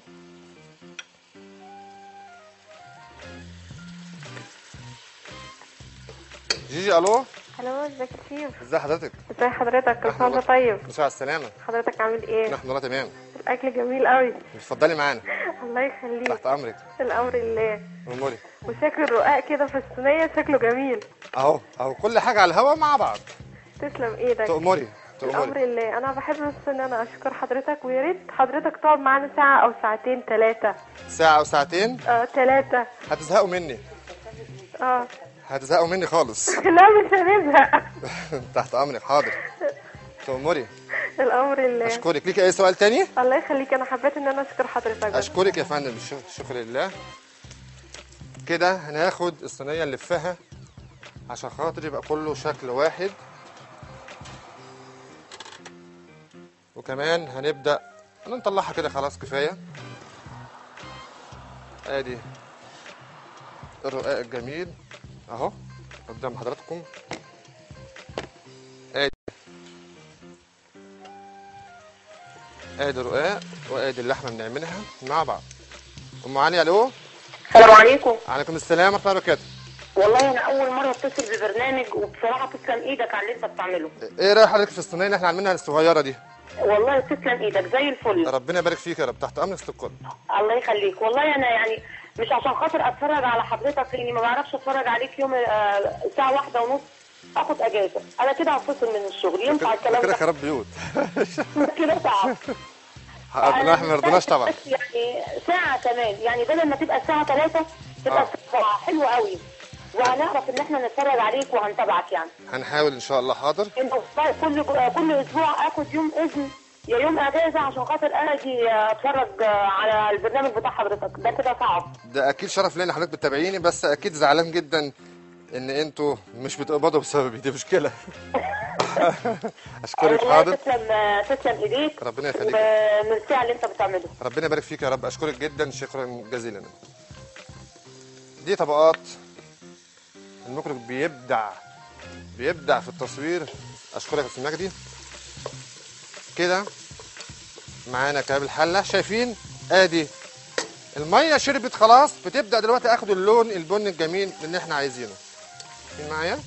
جيجي الو. الو ازيك يا شيف؟ ازي حضرتك؟ ازي حضرتك؟ كل سنه وانت طيب. مساء السلامه. حضرتك عامل ايه؟ نحن والله تمام. الاكل جميل قوي. اتفضلي معانا. الله يخليك. تحت امرك. الامر لله. اموري. وشكل الرقاق كده في الصينيه شكله جميل. اهو كل حاجه على الهوا مع بعض. تسلم ايدك. تأمري. الامر لله. انا بحب بس ان انا اشكر حضرتك، ويا ريت حضرتك تقعد معانا ساعه او ساعتين 3. ساعه او ساعتين؟ 3. هتزهقوا مني. هتزهقوا مني خالص. لا مش هنزهق. تحت امرك. حاضر. تأمري. الامر لله. اشكرك. ليكي اي سؤال تاني؟ الله يخليك. انا حبيت ان انا اشكر حضرتك. اشكرك يا فندم. الشكر لله. كده هناخد الصينيه نلفها عشان خاطر يبقى كله شكل واحد. وكمان هنبدا نطلعها كده، خلاص كفايه. ادي الرقاق الجميل اهو قدام حضراتكم. ادي الرقاق وادي اللحمه بنعملها مع بعض. ام علي الو. السلام عليكم. وعليكم السلام ورحمه الله وبركاته. والله انا اول مره اتصل ببرنامج، وبصراحه تسلم ايدك على اللي انت بتعمله. ايه رايك حضرتك في الصينيه اللي احنا عاملينها الصغيره دي؟ والله تسلم ايدك زي الفل. ربنا يبارك فيك يا رب. تحت امرك ست الكل. الله يخليك. والله انا يعني مش عشان خاطر اتفرج على حضرتك، لاني ما بعرفش اتفرج عليك يوم الساعه 1:30 اخد اجازه. انا كده هفصل من الشغل. ينفع الكلام ده؟ كده خراب بيوت. كده صعب. احنا ما رضيناش طبعا. يعني ساعه كمان، يعني بدل ما تبقى الساعه 3 تبقى الساعه حلوه قوي، وهنعرف ان احنا نتفرج عليك وهنتابعك يعني. هنحاول ان شاء الله. حاضر. كل اسبوع اخد يوم اذن يا يوم اجازه عشان خاطر اجي اتفرج على البرنامج بتاع حضرتك، ده كده صعب. ده اكيد شرف ليا ان حضرتك بتتابعيني، بس اكيد زعلان جدا ان انتوا مش بتقبضوا بسببي، دي مشكله. اشكرك. حاضر. تسلم ايديك، ربنا يخليك، وميرسي على اللي انت بتعمله. ربنا يبارك فيك يا رب. اشكرك جدا، شكرا جزيلا. دي طبقات المخرج بيبدع في التصوير. اشكرك يا استاذ مجدي. كده معانا كباب الحله، شايفين ادي الميه شربت خلاص، بتبدا دلوقتي اخد اللون البني الجميل اللي احنا عايزينه. مين معايا؟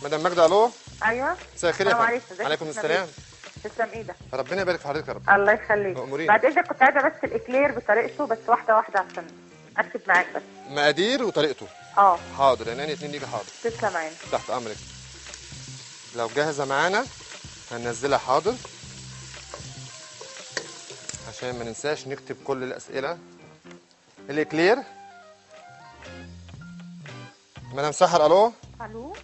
مدام ماجده. الو. ايوه. مساء الخير يا فندم. عليكم. عليكم السلام. تسلم ايدك. ربنا يبارك في حضرتك يا رب. الله يخليك. بعد اذنك كنت عايزه بس الاكلير بطريقته، بس واحده واحده عشان اكتب معاك بس. مقادير وطريقته. حاضر، عينيا اتنين ليكي. حاضر. تسلم عيني. تحت امرك. لو جاهزه معانا هننزلها. حاضر، عشان ما ننساش نكتب كل الاسئله. الاكلير. مدام سحر. الو. الو.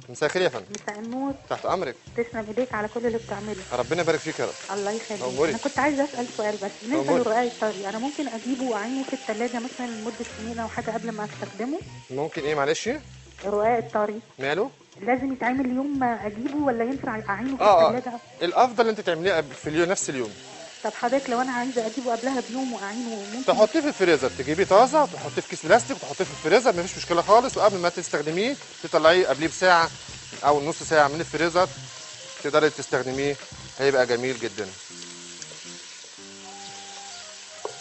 مساء الخير يا فندم. مساء النور. تحت امرك. تسلم ايديك على كل اللي بتعمله. ربنا يبارك فيك يا رب. الله يخليك. انا كنت عايزه اسال سؤال بس بالنسبه للرقاق الطري، انا ممكن اجيبه واعينه في الثلاجه مثلا لمده سنين او حاجه قبل ما استخدمه؟ ممكن ايه؟ معلش. الرقاق الطري ماله؟ لازم يتعمل يوم ما اجيبه ولا ينفع اعينه في الثلاجه؟ الافضل انت تعمليه في اليوم، نفس اليوم. طب حضرتك لو انا عايزه اجيبه قبلها بيوم واعينه ممكن تحطيه في الفريزر، تجيبيه طازه وتحطيه في كيس بلاستيك وتحطيه في الفريزر، مفيش مشكله خالص. وقبل ما تستخدميه تطلعيه قبليه بساعه او نص ساعه من الفريزر، تقدري تستخدميه، هيبقى جميل جدا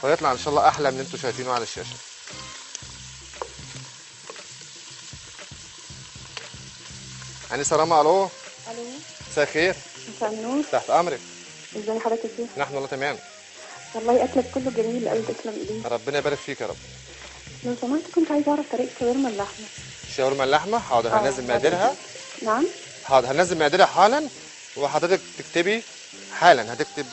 ويطلع ان شاء الله احلى من اللي انتوا شايفينه على الشاشه. انسه رما. الو. الو. مساء الخير. مساء النور. تحت امرك. ازي حضرتك ايه؟ نحن والله تمام. والله اكلك كله جميل قوي، تسلم ايديك. ربنا يبارك فيك يا رب. لو سمحت كنت عايزه اعرف طريقه شاورما اللحمه. شاورما اللحمه. حاضر، هننزل مقاديرها. نعم. حاضر، هننزل مقاديرها حالا، وحضرتك تكتبي حالا، هتكتب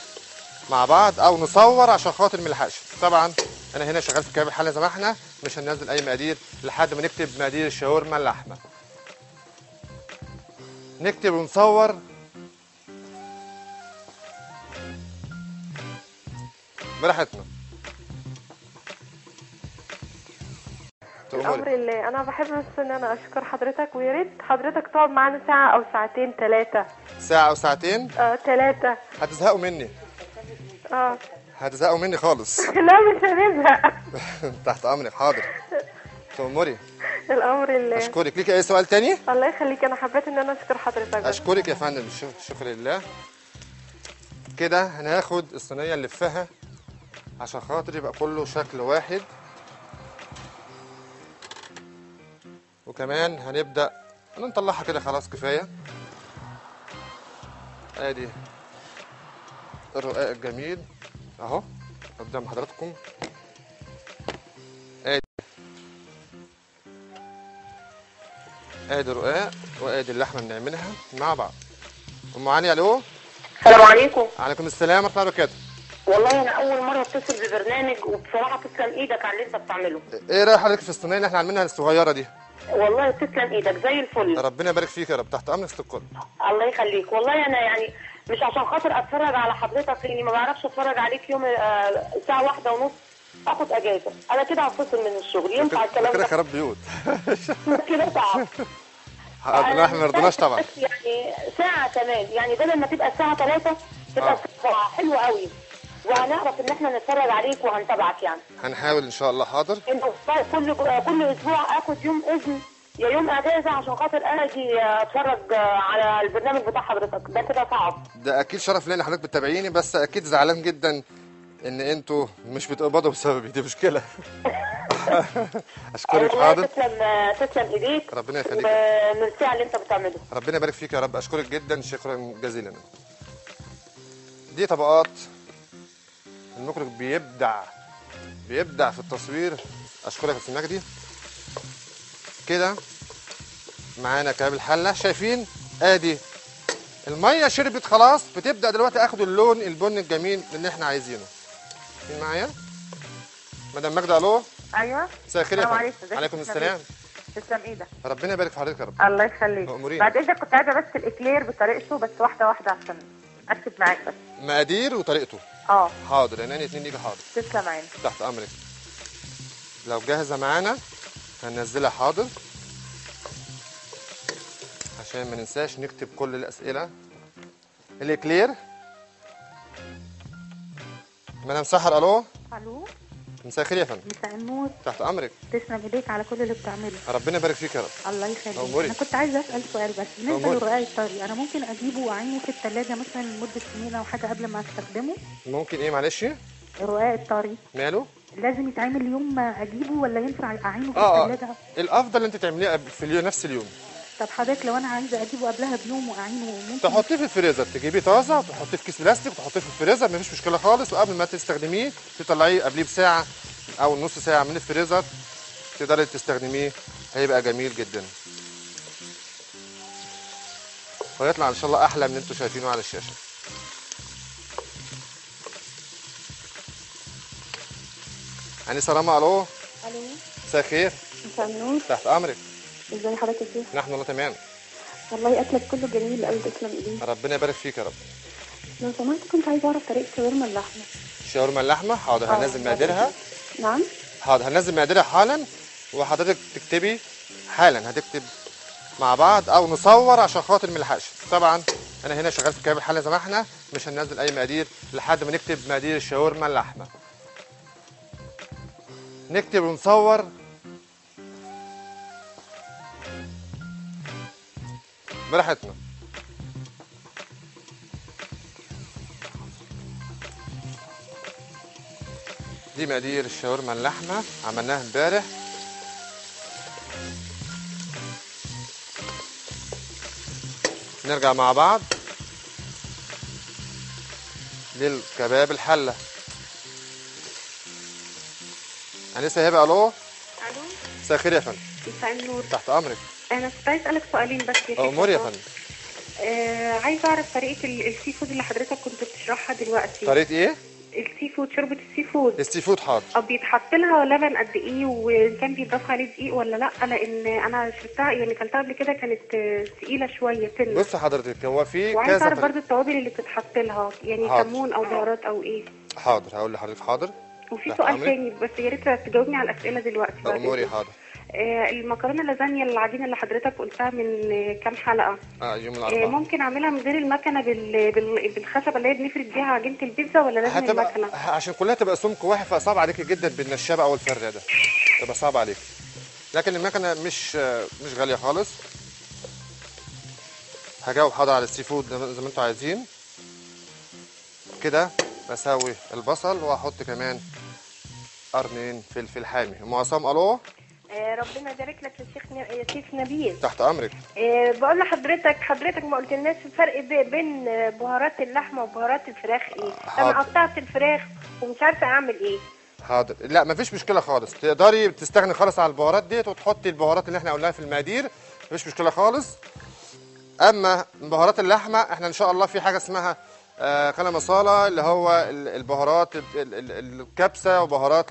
مع بعض او نصور عشان خاطر ما نلحقش. طبعا انا هنا شغال في كباب الحله زي ما احنا، مش هننزل اي مقادير لحد ما نكتب مقادير الشاورما اللحمه. نكتب ونصور. براحتنا. الامر اللي انا بحب بس ان انا اشكر حضرتك، ويا ريت حضرتك تقعد معانا ساعه او ساعتين 3. ساعه او ساعتين؟ 3. هتزهقوا مني. هتزهقوا مني خالص. لا مش هنزهق. تحت امرك. حاضر، تأمري. الامر اللي اشكرك. ليكي اي سؤال تاني؟ الله يخليك، انا حبيت ان انا اشكر حضرتك. اشكرك يا فندم، شكر لله. كده هناخد الصينيه نلفها عشان خاطر يبقى كله شكل واحد، وكمان هنبدا نطلعها كده. خلاص كفايه. ادي الرقاق الجميل اهو قدام حضراتكم. ادي الرقاق وادي اللحمه بنعملها مع بعض. ام علي. الو. السلام عليكم. وعليكم السلام ورحمه الله وبركاته. والله انا اول مره اتصل ببرنامج، وبصراحه تسلم ايدك على اللي انت بتعمله. ايه رايك حضرتك في الصينيه اللي احنا عاملينها الصغيره دي؟ والله تسلم ايدك زي الفل. ربنا يبارك فيك يا رب. تحت امرك ست الكل. الله يخليك. والله انا يعني مش عشان خاطر اتفرج على حضرتك، لاني ما بعرفش اتفرج عليك يوم الساعه 1:30 اخد اجازه، انا كده هفصل من الشغل. ينفع الكلام ده؟ كده خراب بيوت. كده صعب. احنا ما رضيناش طبعا. يعني ساعه كمان، يعني بدل ما تبقى الساعه 3 تبقى الساعه حلوه قوي، وهنعرف ان احنا نتفرج عليك وهنتابعك يعني. هنحاول ان شاء الله. حاضر. كل اسبوع اخد يوم اذن يا يوم اجازه عشان خاطر اجي اتفرج على البرنامج بتاع حضرتك، ده كده صعب. ده اكيد شرف ليا ان حضرتك بتتابعيني، بس اكيد زعلان جدا ان انتوا مش بتقبضوا بسببي، دي مشكله. اشكرك. حاضر. تسلم ايديك. ربنا يخليك. وميرسي على اللي انت بتعمله. ربنا يبارك فيك يا رب. اشكرك جدا، شكرا جزيلا. دي طبقات المخرج بيبدع في التصوير. اشكرك يا استاذ مجدي. كده معانا كباب الحله، شايفين ادي الميه شربت خلاص، بتبدا دلوقتي اخد اللون البني الجميل اللي احنا عايزينه. مين معايا؟ مدام ماجده. الو. ايوه. مساء الخير يا فندم. عليكم السلام. تسلم ايدك. ربنا يبارك في حضرتك يا رب. الله يخليك. بعد اذنك كنت عايزه بس الاكلير بطريقته، بس واحده واحده عشان اكتب معاك بس. مقادير وطريقته. حاضر، عينيا اتنين ليكي. حاضر، تسلم عينك. تحت امرك. لو جاهزه معانا هننزلها. حاضر، عشان ما ننساش نكتب كل الاسئله. الاكلير. مدام سحر. الو. الو، مساء الخير يا فندم. مساء النور. تحت امرك. تسلم ايديك على كل اللي بتعمله. ربنا يبارك فيك يا رب. الله يخليك. أموري. انا كنت عايزه اسال سؤال بس بالنسبه للرقاق الطري، انا ممكن اجيبه واعينه في الثلاجه مثلا لمده سنين او حاجه قبل ما استخدمه؟ ممكن ايه معلش؟ الرقاق الطري ماله؟ لازم يتعمل يوم ما اجيبه ولا ينفع اعينه في الثلاجه؟ الافضل انت تعمليه في اليوم، نفس اليوم. طب حضرتك لو انا عايزه اجيبه قبلها بيوم واعينه ممكن تحطيه في الفريزر، تجيبيه طازه وتحطيه في كيس بلاستيك وتحطيه في الفريزر، مفيش مشكله خالص. وقبل ما تستخدميه تطلعيه قبليه بساعه او نص ساعه من الفريزر، تقدري تستخدميه، هيبقى جميل جدا ويطلع ان شاء الله احلى من اللي انتوا شايفينه على الشاشه. انسه رما. الو. الو، مساء الخير. مساء النور. تحت امرك. ازي حضرتك يا شيخ؟ نحن والله تمام. والله اكلك كله جميل قوي، تسلم ايديك. ربنا يبارك فيك يا رب. لو سمحت كنت عايزه اعرف طريقه شاورما اللحمه. شاورما اللحمه. حاضر، هننزل مقاديرها. نعم. حاضر، هننزل مقاديرها حالا، وحضرتك تكتبي حالا. هتكتب مع بعض او نصور عشان خاطر ما نلحقش. طبعا انا هنا شغال في كتاب الحله زي ما احنا، مش هننزل اي مقادير لحد ما نكتب مقادير الشاورما اللحمه. نكتب ونصور. براحتنا. دي مقادير الشاورما اللحمه، عملناها امبارح. نرجع مع بعض للكباب الحله. انسه هبه. الو. الو. مساء الخير يا فندم. مساء النور. تحت امرك. انا كنت عايز اسالك سؤالين بس يا شيخ. امور يا فندم. عايزه اعرف طريقه السي فود اللي حضرتك كنت بتشرحها دلوقتي. طريقه ايه؟ السي فود، شوربه السي فود. السي فود. حاضر. بيتحط لها لبن قد ايه، وان كان بيتضاف عليه دقيق ولا لا؟ لان انا شربتها يعني كلتها قبل كده كانت ثقيله شويه سنه. بص حضرتك، هو في وعايزه كذا اعرف برضه التوابل اللي بتتحط لها، يعني كمون او بهارات او ايه. حاضر، هقول لحضرتك. حاضر. وفي سؤال تاني بس يا ريت تجاوبني على الاسئله دلوقتي. اموري. حاضر. المكرونه اللازانيا العجينه اللي حضرتك قلتها من كام حلقه، يوم الاربعاء، ممكن اعملها من غير المكنه بالخشبه اللي هي بنفرد بيها عجينه البيتزا ولا لازم المكنه؟ عشان كلها تبقى سمك واحد، فصعب عليكي جدا بالنشابه او الفره ده، تبقى صعب عليكي. لكن المكنه مش غاليه خالص. هجاوب حاضر على السي فود زي ما انتوا عايزين. كده بسوي البصل واحط كمان قرنين فلفل حامي. ام عصام. الو. ربنا يبارك لك يا شيخ نبيل. تحت امرك. بقول لحضرتك ما قلتلناش الفرق بين بهارات اللحمه وبهارات الفراخ ايه؟ انا قطعت الفراخ ومش عارفه اعمل ايه. حاضر. لا مفيش مشكله خالص، تقدري تستغني خالص على البهارات ديت وتحطي البهارات اللي احنا قلناها في المقادير، مفيش مشكله خالص. اما بهارات اللحمه احنا ان شاء الله في حاجه اسمها قلم مصالة، اللي هو البهارات الكبسه، وبهارات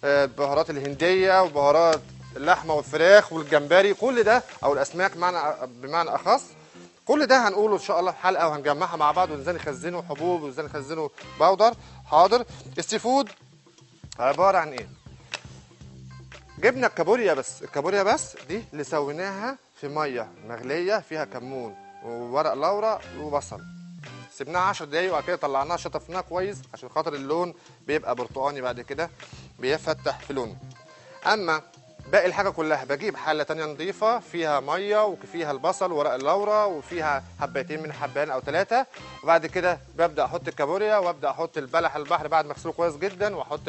البهارات الهنديه، وبهارات اللحمه والفراخ والجمبري، كل ده او الاسماك بمعنى اخص، كل ده هنقوله ان شاء الله في حلقه، وهنجمعها مع بعض، وازاي نخزنه حبوب وازاي نخزنه باودر. حاضر. السي فود عباره عن ايه؟ جبنا الكابوريا بس، الكابوريا بس دي اللي سويناها في ميه مغليه فيها كمون وورق لورا وبصل، سيبناها 10 دقايق وبعد كده طلعناها شطفناها كويس عشان خاطر اللون بيبقى برتقاني، بعد كده بيفتح في لونه. اما باقي الحاجه كلها بجيب حله تانية نظيفه فيها ميه وفيها البصل وورق اللورا وفيها حبايتين من حبان او 3، وبعد كده ببدا احط الكابوريا وابدا احط البلح البحر بعد ما اغسله كويس جدا، واحط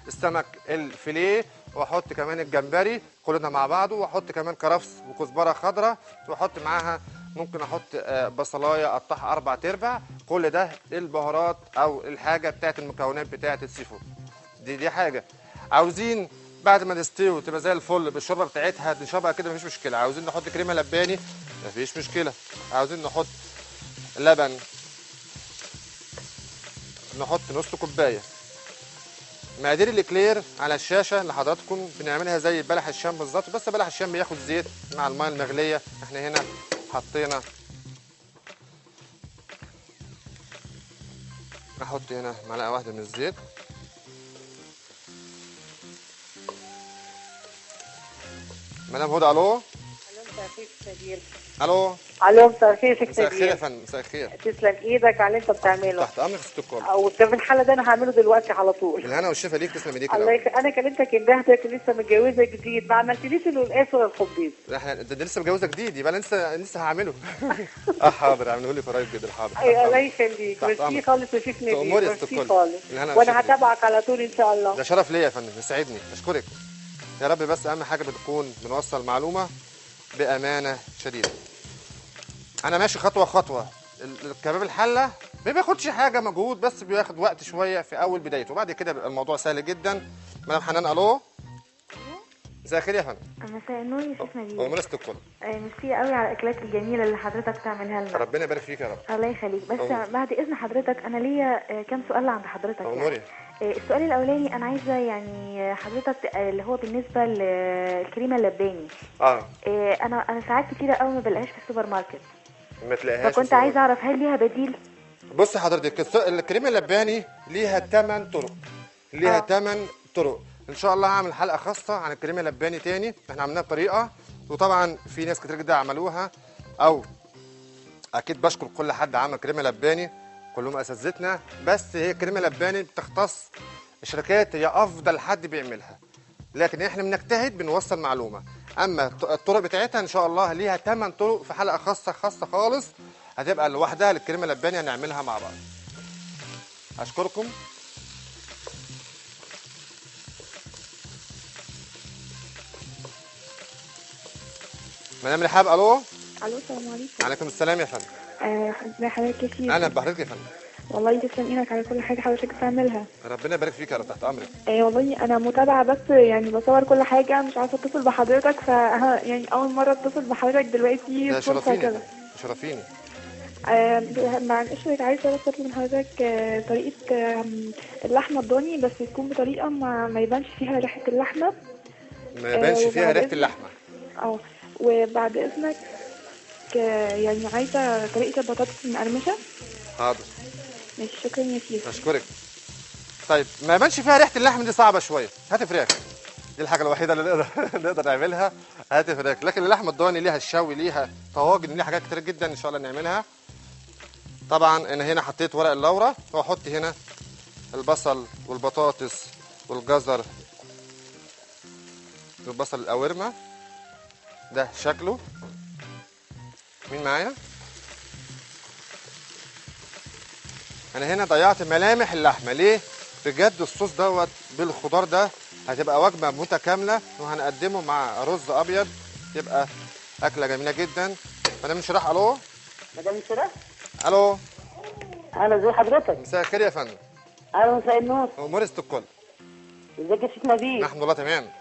السمك الفيليه، واحط كمان الجمبري، كل ده مع بعضه، واحط كمان كرفس وكزبره خضراء، واحط معاها ممكن احط بصلايه اقطعها 4/4. كل ده البهارات او الحاجه بتاعت المكونات بتاعت السي فود. دي حاجه. عاوزين بعد ما تستوي وتبقى زي الفل بالشوربه بتاعتها نشربها كده مفيش مشكله. عاوزين نحط كريمه لباني مفيش مشكله. عاوزين نحط لبن نحط نص كوبايه. مقادير الاكلير على الشاشه لحضراتكم، بنعملها زي بلح الشام بالظبط، بس بلح الشام بياخد زيت مع الميه المغليه. احنا هنا حطينا احط هنا معلقه واحده من الزيت. مدام هدى الو. مساء الخير يا نبيل. الو. الو مساء الخير يا مساء الخير يا فندم. مساء الخير. تسلم ايدك على اللي انت بتعمله. تحت امرك ست الكل. وكمان الحاله ده انا هعمله دلوقتي على طول. بالهنا والشفا ليك. تسلم ايديك. انا كلمتك امبارح لسه متجوزه جديد، ما عملتليش القلقاس ولا الخبيز. احنا ده لسه متجوزه جديد، يبقى انا لسه هعمله. حاضر اعمله لك قريب جدا. حاضر. الله يخليك. ميرسي خالص يا شيخ نبيل. ميرسي خالص. وانا هتابعك على طول ان شاء الله. ده شرف ليا يا فندم، يسعدني. اشكرك يا رب. بس اهم حاجه بتكون بنوصل معلومه بامانه شديده. انا ماشي خطوه خطوه. الكباب الحله ما بياخدش حاجه مجهود، بس بياخد وقت شويه في اول بدايته، وبعد كده بيبقى الموضوع سهل جدا. مدام حنان الو. مساء الخير يا فندم. مساء النور يا شيخ نبيل. ومرست الكل. ميرسي قوي على الاكلات الجميله اللي حضرتك تعملها لنا. ربنا يبارك فيك يا رب. الله يخليك. بس بعد اذن حضرتك انا ليا كام سؤال عند حضرتك. اموري. السؤال الاولاني انا عايزه يعني حضرتك اللي هو بالنسبه للكريمه اللباني. انا ساعات كتيره قوي ما بلاقيهاش في السوبر ماركت. ما تلاقيهاش. فكنت عايزه اعرف هل ليها بديل؟ بص حضرتك، الكريمه اللباني ليها 8 طرق. ليها 8 طرق. ان شاء الله هعمل حلقه خاصه عن الكريمه اللباني تاني. احنا عملناها بطريقه، وطبعا في ناس كتير جدا عملوها، او اكيد بشكر كل حد عمل كريمه لباني، كلهم اساتذتنا. بس هي كريمه لباني بتختص الشركات، هي افضل حد بيعملها، لكن احنا بنجتهد بنوصل معلومه. اما الطرق بتاعتها ان شاء الله ليها 8 طرق في حلقه خاصه خالص هتبقى لوحدها للكريمه اللباني، هنعملها مع بعض. اشكركم. مدام رحاب الو. الو السلام عليكم. وعليكم السلام يا فندم. ازي حضرتك يا شيخ؟ اهلا بحضرتك يا فندم. والله تسلم ايدك على كل حاجه حضرتك بتعملها. ربنا يبارك فيك يا رب. تحت امرك. والله انا متابعه، بس يعني بصور كل حاجه، مش عارفه اتصل بحضرتك، يعني اول مره اتصل بحضرتك دلوقتي. شرفيني. شرفيني. معلش عايزه بس اطلب من حضرتك طريقه اللحمه الضاني، بس تكون بطريقه ما يبانش فيها ريحه اللحمه. ما يبانش فيها ريحه اللحمه. وبعد اذنك يعني عايزه طريقه البطاطس المقرمشه. حاضر. ماشي شكرا يا سيدي. اشكرك. طيب ما يبانش فيها ريحه اللحم دي صعبه شويه. هات فراخ، دي الحاجه الوحيده اللي نقدر نعملها. هات فراخ. لكن اللحمه الضاني ليها الشوي، ليها طواجن، ليها حاجات كتير جدا ان شاء الله نعملها. طبعا انا هنا حطيت ورق اللورة، واحط هنا البصل والبطاطس والجزر والبصل القوارمه. ده شكله. مين معايا؟ انا هنا ضيعت ملامح اللحمه. ليه؟ بجد الصوص دوت بالخضار ده هتبقى وجبه متكامله، وهنقدمه مع رز ابيض، تبقى اكله جميله جدا. مدام شراح الو. مدام شراح الو. اهلا، ازي حضرتك؟ مساء الخير يا فندم. اهلا مساء النور. امور الكل. ازيك يا شيخ نبيل؟ الحمد لله تمام.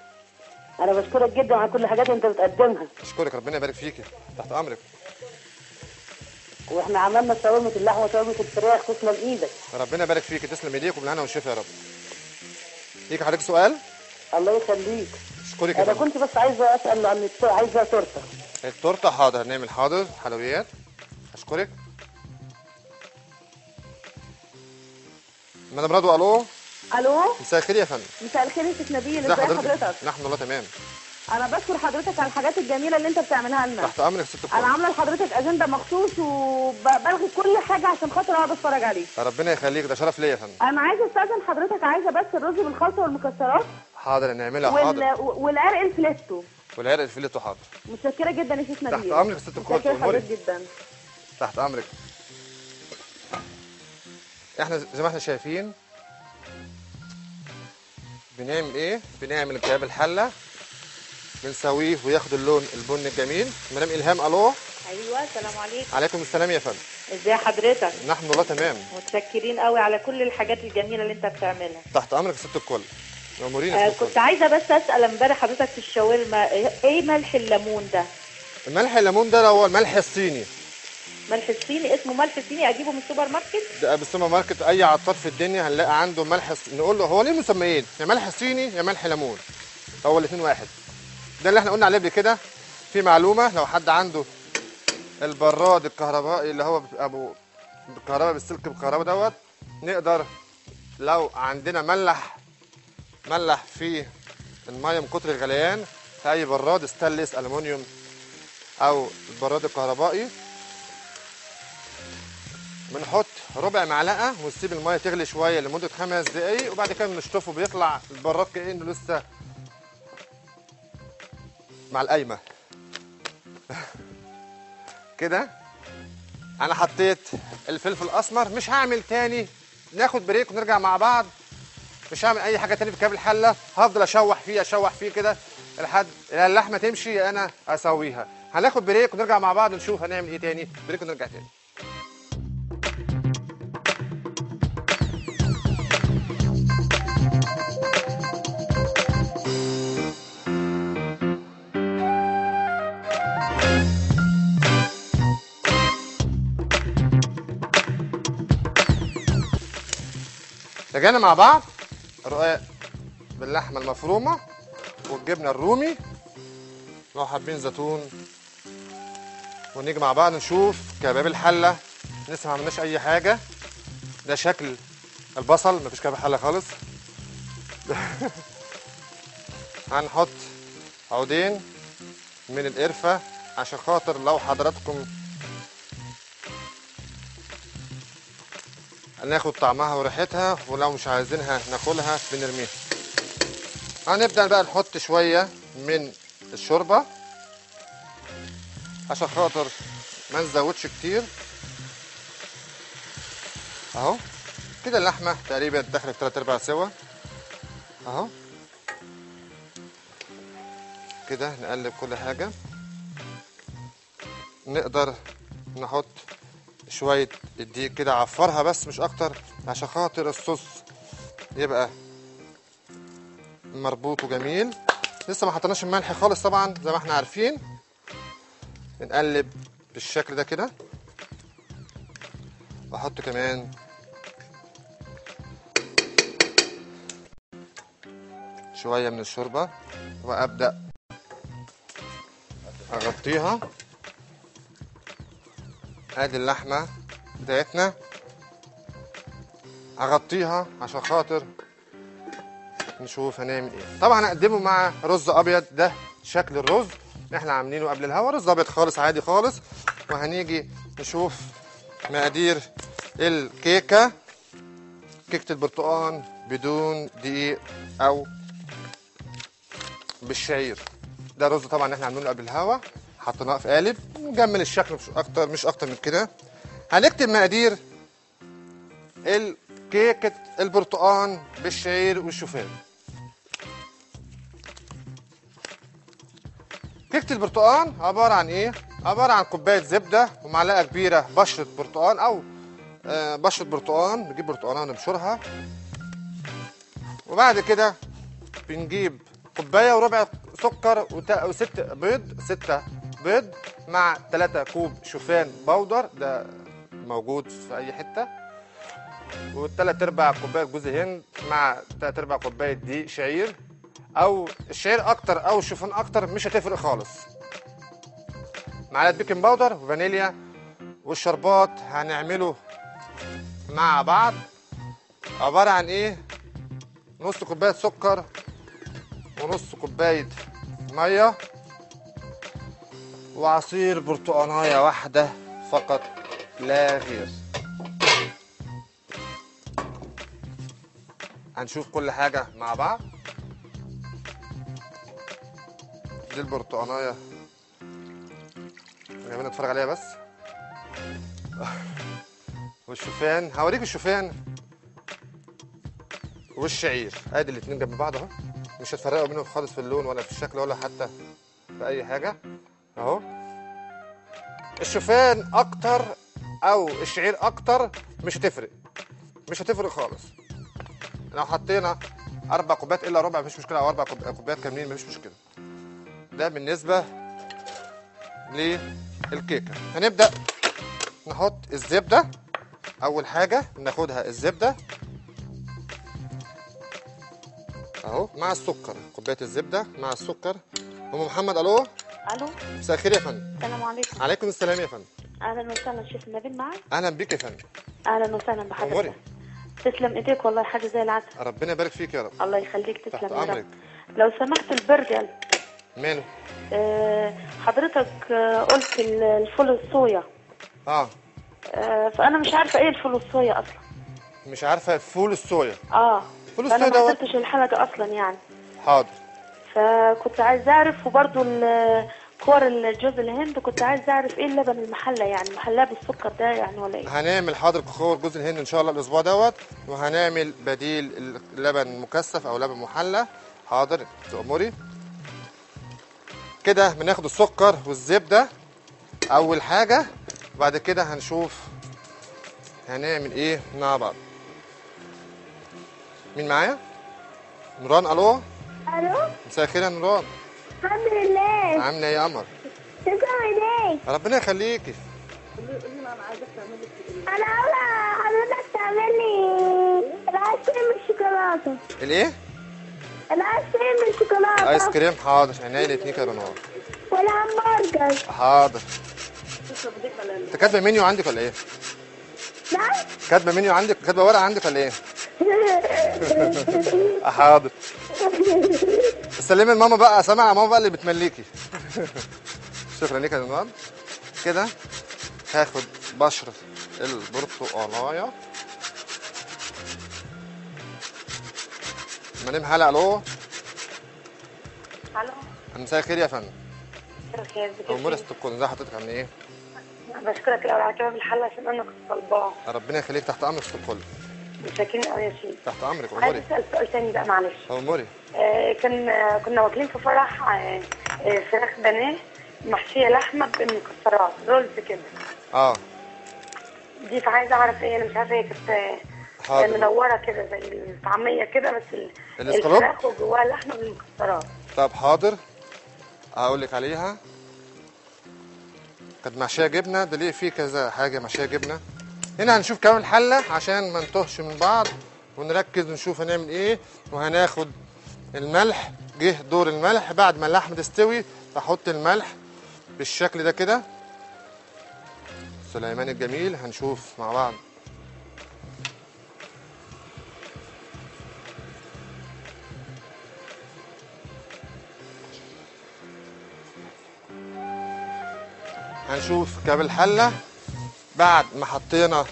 انا بشكرك جدا على كل حاجات انت بتقدمها. اشكرك، ربنا يبارك فيكي. تحت امرك. واحنا عملنا شاورمه اللحمه وشاورمه الفراخ، تسلم ايدك. ربنا يبارك فيكي. تسلم ايديك وبالهنا والشفا يا رب. ليك حضرتك سؤال؟ الله يخليك. اشكرك. انا كنت بس عايزه اسال عن عايزه تورته. التورته حاضر، هنعمل حاضر حلويات. اشكرك. مدام رضوى الو. الو. مساء الخير يا فندم. مساء الخير يا شيخ نبيل، ازي حضرتك؟ الحمد لله تمام. انا بشكر حضرتك على الحاجات الجميله اللي انت بتعملها لنا. تحت امرك ست الكل. انا عامله لحضرتك اجنده مخصوص، وبلغي كل حاجه عشان خاطر اقعد اتفرج عليه. ربنا يخليك، ده شرف ليا يا فندم. انا عايزه استاذن حضرتك، عايزه بس الرز بالخلطه والمكسرات. حاضر نعملها. حاضر. والعرق الفليتو. والعرق الفليتو حاضر. متشكره جدا يا شيخ نبيل. تحت امرك ست الكل. متشكره حضرتك جدا. تحت امرك. احنا زي ما احنا شايفين بنعمل ايه؟ بنعمل كباب الحله، بنسويه وياخد اللون البني الجميل. مدام الهام الو. ايوه السلام عليكم. عليكم السلام يا فندم. ازي حضرتك؟ الحمد لله تمام. متشكرين قوي على كل الحاجات الجميله اللي انت بتعملها. تحت امرك ست الكل. امورينا. كنت عايزه بس اسال امبارح حضرتك في الشاورما ايه ملح الليمون ده؟ الملح الليمون ده هو الملح الصيني. ملح الصيني؟ اسمه ملح صيني؟ اجيبه من السوبر ماركت؟ ده بالسوبر ماركت، اي عطار في الدنيا هنلاقي عنده ملح نقول له هو ليه مسميين؟ يا ملح صيني يا ملح ليمون، هو الاثنين واحد. ده اللي احنا قلنا عليه قبل كده. في معلومه، لو حد عنده البراد الكهربائي اللي هو ابو بالكهرباء بالسلك بالكهرباء دوت، نقدر لو عندنا ملح في الميه من كتر الغليان في اي براد ستانلس الومنيوم او البراد الكهربائي، بنحط ربع معلقه ونسيب الميه تغلي شويه لمده 5 دقايق، وبعد كده بنشطفه بيطلع البراد كانه لسه مع القايمه. كده انا حطيت الفلفل الاسمر. مش هعمل تاني، ناخد بريك ونرجع مع بعض. مش هعمل اي حاجه تاني في كباب الحله، هفضل اشوح فيه كده لحد اللحمه تمشي انا اسويها. هناخد بريك ونرجع مع بعض نشوف هنعمل ايه تاني. بريك ونرجع تاني. رجعنا مع بعض. رقاق باللحمه المفرومه والجبنه الرومي، لو حابين زيتون، ونيجي مع بعض نشوف كباب الحله. لسه ما عملناش اي حاجه. ده شكل البصل، مفيش كباب حله خالص. هنحط عودين من القرفه عشان خاطر لو حضراتكم ناخد طعمها وريحتها، ولو مش عايزينها ناكلها بنرميها. هنبدأ بقى نحط شوية من الشوربة عشان خاطر ما نزودش كتير. اهو كده اللحمة تقريبا دخلت 3/4 سوا. اهو كده نقلب كل حاجة. نقدر نحط شوية الدقيق كده، عفرها بس مش اكتر عشان خاطر الصوص يبقى مربوط وجميل. لسه ما حطيناش الملح خالص طبعا زي ما احنا عارفين. نقلب بالشكل ده كده، واحط كمان شوية من الشوربة، وابدأ اغطيها. ادي اللحمه بتاعتنا، هغطيها عشان خاطر نشوف هنعمل ايه. طبعا هقدمه مع رز ابيض. ده شكل الرز احنا عاملينه قبل الهوا، رز ابيض خالص عادي خالص. وهنيجي نشوف مقادير الكيكه. كيكه البرتقال بدون دقيق او بالشعير. ده رز طبعا احنا عاملينه قبل الهوا، حطيناه في قالب ونجمل الشكل مش اكتر من كده. هنكتب مقادير الكيكه البرتقال بالشعير والشوفان. كيكه البرتقال عباره عن ايه؟ عباره عن كوبايه زبده ومعلقه كبيره بشره برتقال او بشره برتقال. بنجيب برتقانه نبشرها، وبعد كده بنجيب كوبايه وربع سكر و6 بيض، 6 بيض مع 3 كوب شوفان بودر، ده موجود في اي حته، و3/4 كوبايه جوز هند مع 3/4 كوبايه دقيق شعير، او الشعير اكتر او الشوفان اكتر مش هتفرق خالص. معلقه بيكنج باودر وفانيليا. والشربات هنعمله مع بعض عباره عن ايه؟ نص كوبايه سكر ونص كوبايه ميه وعصير برتقانايه واحده فقط لا غير. هنشوف كل حاجه مع بعض. دي البرتقانايه جايبين نتفرج عليها بس. والشوفان هوريك الشوفان والشعير، ادي الاتنين جنب بعض اهو، مش هتفرقوا بينهم خالص في اللون ولا في الشكل ولا حتى في اي حاجه اهو. الشوفان اكتر او الشعير اكتر مش هتفرق خالص. لو حطينا 4 كوبايات الا ربع مفيش مشكله، او 4 كوبايات كاملين مفيش مشكله. ده بالنسبه للكيكه. هنبدا نحط الزبده. اول حاجه بناخدها الزبده اهو مع السكر، كوبايه الزبده مع السكر. ام محمد الو. الو مساء الخير يا فندم. السلام عليكم. عليكم السلام يا فندم. اهلا وسهلا شيف نبيل معك. اهلا بيك يا فندم. اهلا وسهلا بحضرتك. تسلم ايديك والله، حاجه زي العسل. ربنا يبارك فيك يا رب. الله يخليك، تسلم تحت يا رب. امرك. لو سمحت البرجل ماله؟ حضرتك قلت الفول الصويا. فانا مش عارفه ايه الفول الصويا اصلا. مش عارفه فول الصويا؟ فول الصويا انا ده ما حضرتش الحلقه اصلا يعني. حاضر. فكنت عايزه اعرف، وبرده كور الجوز الهند كنت عايزه اعرف ايه اللبن المحلى، يعني محلاه بالسكر ده يعني ولا ايه؟ هنعمل حاضر كور جوز الهند ان شاء الله الاسبوع دوت، وهنعمل بديل اللبن مكثف او لبن محلى. حاضر تأمري. كده بناخد السكر والزبده اول حاجه، وبعد كده هنشوف هنعمل ايه مع بعض. مين معايا؟ نوران. الو. الو. مساء الخير يا نوران. الحمد لله. عامله ايه يا قمر؟ تسلم ايديك. ربنا يخليكي. انا عاوزه حضرتك تعمل لي الايس كريم بالشوكولاته. الايه؟ الايس كريم بالشوكولاته. ايس كريم حاضر، عينيا الاتنين كده نوران. والهمبرجر. حاضر. انت كاتبه منيو عندك ولا ايه؟ نعم؟ كاتبه منيو عندك؟ كاتبه ورقه عندك ولا ايه؟ حاضر. سلمي لماما بقى، سامعه ماما بقى اللي بتمليكي. شكرا ليك يا نوران. كده هاخد بشرة البرتقالايه. مدام هلا. الو. الو. مساء الخير يا فندم. مساء الخير. امور السكون، ازي حضرتك؟ عامله ايه؟ بشكرك الاول على كلام الحل عشان انا كنت طالباه. ربنا يخليك، تحت امرك في الكل. متشكرين قوي يا شيخ. تحت امرك. عايز اسال سؤال ثاني بقى معلش. اموري. كنا واكلين في فرح فراخ بانيه محشيه لحمه بمكسرات رولز كده. دي فعايزه اعرف ايه، انا مش عارفه هي كانت مدوره كده زي الطعميه كده، بس الفراخ وجواها لحمه بالمكسرات. طب حاضر هقول لك عليها. كانت محشيه جبنه، ده ليه في كذا حاجه محشيه جبنه. هنا هنشوف كمان الحله عشان ما نتوهش من بعض ونركز ونشوف هنعمل ايه. وهناخد الملح، جه دور الملح بعد ما اللحمه تستوي. احط الملح بالشكل ده كده. سليمان الجميل. هنشوف مع بعض. هنشوف كاب الحله بعد ما حطينا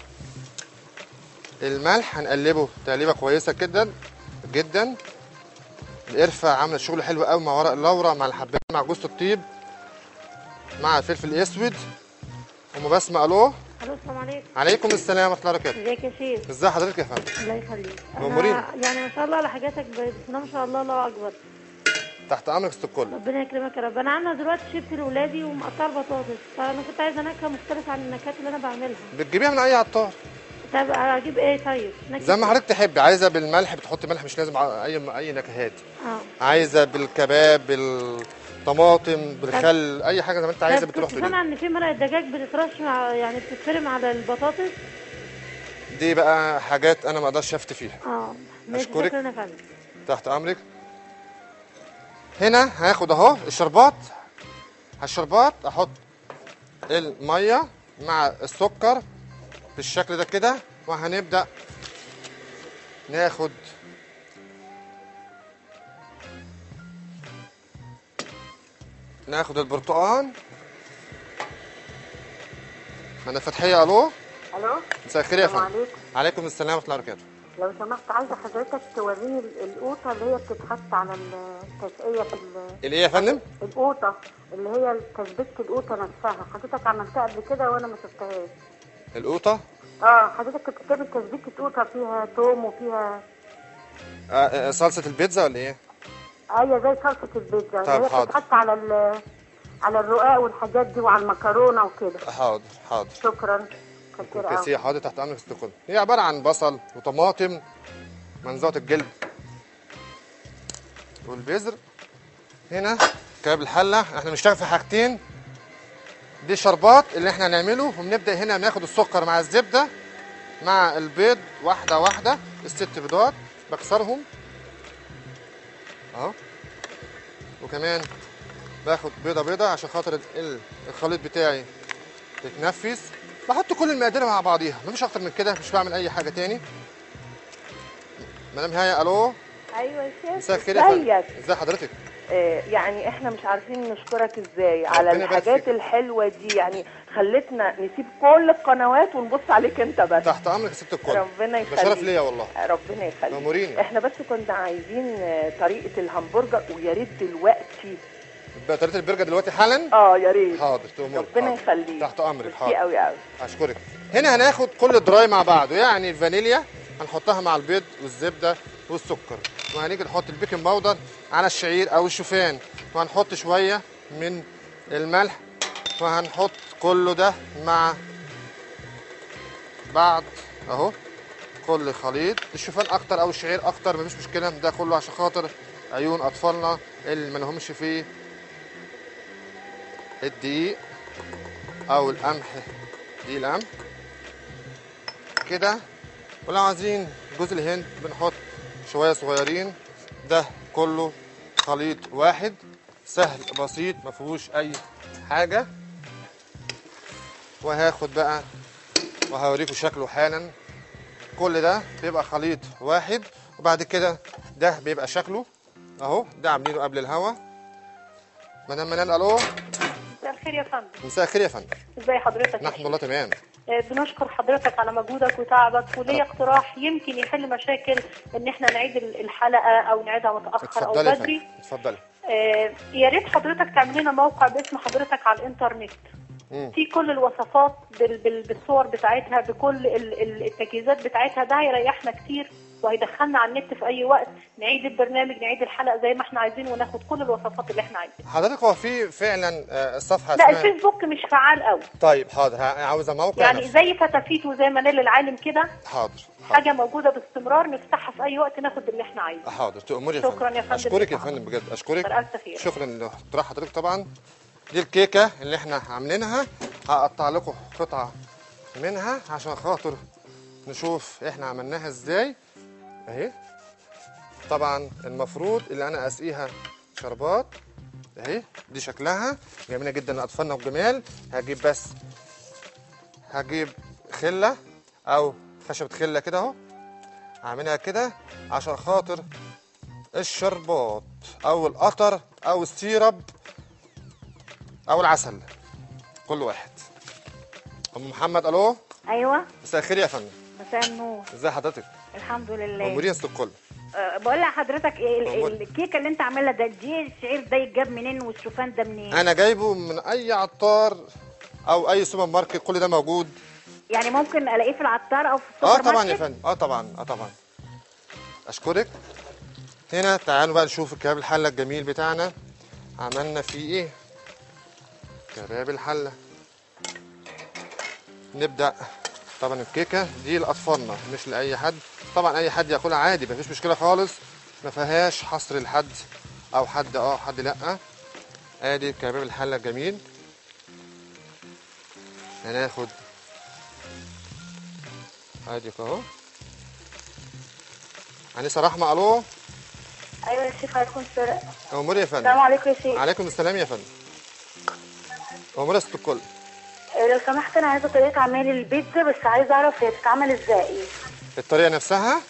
الملح. هنقلبه تقليبه كويسه جدا جدا. القرفه عامله شغل حلو قوي مع ورق اللورا مع الحبات مع جوز الطيب مع الفلفل الاسود. ام بسمه. الو. السلام عليكم. عليكم السلام ورحمه الله وبركاته. ازيك يا شيخ؟ ازي حضرتك يا فندم؟ الله يخليك. مأمورين. يعني ما شاء الله على حاجاتك، بسم الله ما شاء الله، الله اكبر. تحت امرك ست الكل. ربنا يكرمك يا رب. انا عامله دلوقتي شيبس لاولادي ومقطعه بطاطس، فانا كنت عايزه نكهه مختلفه عن النكهات اللي انا بعملها. بتجيبيها من اي عطار؟ طب اجيب ايه طيب؟ زي ما حضرتك تحبي. عايزه بالملح بتحطي ملح، مش لازم اي نكهات. عايزه بالكباب، بالطماطم، بالخل، اي حاجه زي ما انت عايزه بتروح تقولي. سامعه ان في مرقه دجاج بتترش يعني بتتفرم على البطاطس. دي بقى حاجات انا ما اقدرش افتي فيها. اشكرك. تحت امرك. هنا هاخد اهو الشربات. الشربات احط الميه مع السكر بالشكل ده كده. وهنبدا ناخد البرتقال. انا فتحيه. الو. الو. مساء الخير يا فندم. عليكم. عليكم السلام ورحمه الله وبركاته. لو سمحت عايزه حضرتك توريني القوطه اللي هي بتتحط على التسقيه في الايه يا فندم؟ القوطه اللي هي تسبيكه القوطه نفسها. حضرتك عملتها قبل كده وانا ما شفتهاش. القوطه؟ حضرتك كنت بتعمل تسبيكه قوطه فيها توم وفيها صلصه البيتزا ولا ايه؟ ايوه زي صلصه البيتزا. طب اللي هي بتتحط على الرقاق والحاجات دي وعلى المكرونه وكده. حاضر. شكرا. كثير. حاضر تحت امرك استقل. هي عباره عن بصل وطماطم منزوعه الجلد والبذر. هنا كباب الحله. احنا بنشتغل في حاجتين. دي شربات اللي احنا هنعمله، وبنبدا هنا بناخد السكر مع الزبده مع البيض واحده واحده. الست بيضات بكسرهم اهو. وكمان باخد بيضه عشان خاطر الخليط بتاعي يتنفس. بحط كل المقادير مع بعضيها، مفيش اكتر من كده، مش بعمل اي حاجه تاني. مدام هايه. الو. ايوه يا شيخ. مساء الخير يا فندم. ازي حضرتك؟ يعني احنا مش عارفين نشكرك ازاي على الحاجات الحلوه دي، يعني خلتنا نسيب كل القنوات ونبص عليك انت بس. تحت امرك يا ست الكل. ربنا يخليك. ده شرف ليا والله. ربنا يخليك. مأمورين. احنا بس كنا عايزين طريقه الهمبرجر، ويا ريت دلوقتي. طريقه البرجر دلوقتي حالا؟ يا ريت. حاضر تأمرك. ربنا يخليك. تحت امرك. حاضر قوي قوي. اشكرك. هنا هناخد كل الدراي مع بعضه، يعني الفانيليا هنحطها مع البيض والزبده والسكر، وهنيجي نحط البيكنج باودر على الشعير او الشوفان، وهنحط شويه من الملح، وهنحط كله ده مع بعض اهو. كل خليط، الشوفان اكتر او الشعير اكتر مفيش مشكله، ده كله عشان خاطر عيون اطفالنا اللي ما لهمش فيه الدقيق او القمح، دقيق القمح كده. ولو عايزين جوز الهند بنحط شويه صغيرين. ده كله خليط واحد سهل بسيط ما فيهوش اي حاجه. وهاخد بقى وهوريكم شكله حالا. كل ده بيبقى خليط واحد، وبعد كده ده بيبقى شكله اهو. ده عاملينه قبل الهوا. مدام منال. الو. مساء الخير يا فندم. مساء الخير يا فندم. ازي حضرتك؟ نحمد الله تمام. بنشكر حضرتك على مجهودك وتعبك، وليا اقتراح يمكن يحل مشاكل ان احنا نعيد الحلقه او نعيدها متاخر او بدري. اتفضلي. يا ريت حضرتك تعمل لنا موقع باسم حضرتك على الانترنت في كل الوصفات بالصور بتاعتها بكل التجهيزات بتاعتها. ده هيريحنا كتير وهيدخلنا على النت في اي وقت نعيد البرنامج نعيد الحلقه زي ما احنا عايزين وناخد كل الوصفات اللي احنا عايزينها. حضرتك هو في فعلا صفحه لا الفيسبوك مش فعال قوي. طيب حاضر، عاوزه موقع يعني زي فتافيت وزي منال العالم كده. حاضر. حاجه موجوده باستمرار نفتحها في اي وقت ناخد اللي احنا عايزينه. حاضر تأمري يا فندم. شكرا يا فندم. اشكرك يا فندم بجد اشكرك. ألف خير. شكرا لاقتراح حضرتك. طبعا دي الكيكه اللي احنا عاملينها، هقطع لكم قطعه منها عشان خاطر نشوف احنا عملناها ازاي اهي. طبعا المفروض اللي انا اسقيها شربات اهي. دي شكلها جميله جدا لاطفالنا وجمال. هجيب خله او خشبه خله كده اهو، هعملها كده عشان خاطر الشربات او القطر او السيرب او العسل كل واحد. ام محمد. الو. ايوه. مساء الخير يا فندم. مساء النور. ازي حضرتك؟ الحمد لله. مأمورين ست الكل. بقول لحضرتك الكيكه اللي انت عاملها دي الشعير ده يتجاب منين والشوفان ده منين؟ انا جايبه من اي عطار او اي سوبر ماركت، كل ده موجود. يعني ممكن الاقيه في العطار او في السوبر ماركت؟ طبعا يا فندم. طبعا. اشكرك. هنا تعالوا بقى نشوف الكباب الحله الجميل بتاعنا عملنا فيه ايه. كباب الحله نبدا. طبعا الكيكه دي لاطفالنا مش لاي حد، طبعا اي حد ياكلها عادي مفيش مشكله خالص، ما فيهاش حصر لحد او حد حد لا. ادي كباب الحله الجميل. هناخد ادي اهو. انسه رحمه. الو. ايوه يا شيخ. عليكم السلام. امور يا فندم. السلام عليكم يا شيخ. عليكم السلام يا فندم. امور يا ست الكل. لو سمحت انا عايزه طريقه عمل البيتزا، بس عايزه اعرف هي بتتعمل ازاي. الطريقه نفسها؟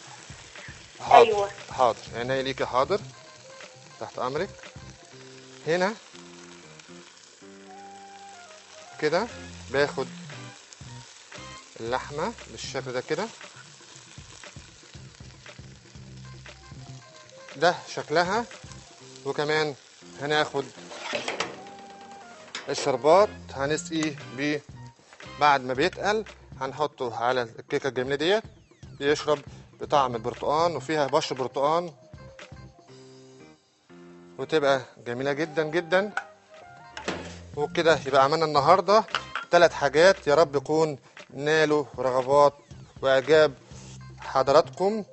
حاضر. ايوه حاضر. عينيا ليكي. حاضر تحت امرك. هنا كده باخد اللحمه بالشكل ده كده. ده شكلها. وكمان هناخد الشربات هنسقيه بيه بعد ما بيتقل، هنحطه على الكيكه الجميله ديت بيشرب بطعم البرتقال وفيها بشر برتقال، وتبقى جميله جدا جدا. وكده يبقى عملنا النهارده 3 حاجات، يا رب يكون نالوا رغبات واعجاب حضراتكم.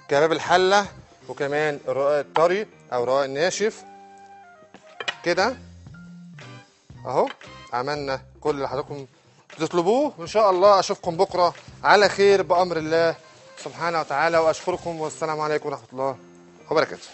كباب الحله وكمان الرقاق الطري او الرقاق الناشف كده اهو. عملنا كل اللي حضراتكم بتطلبوه، وان شاء الله اشوفكم بكره على خير بامر الله سبحانه وتعالى. واشكركم والسلام عليكم ورحمه الله وبركاته.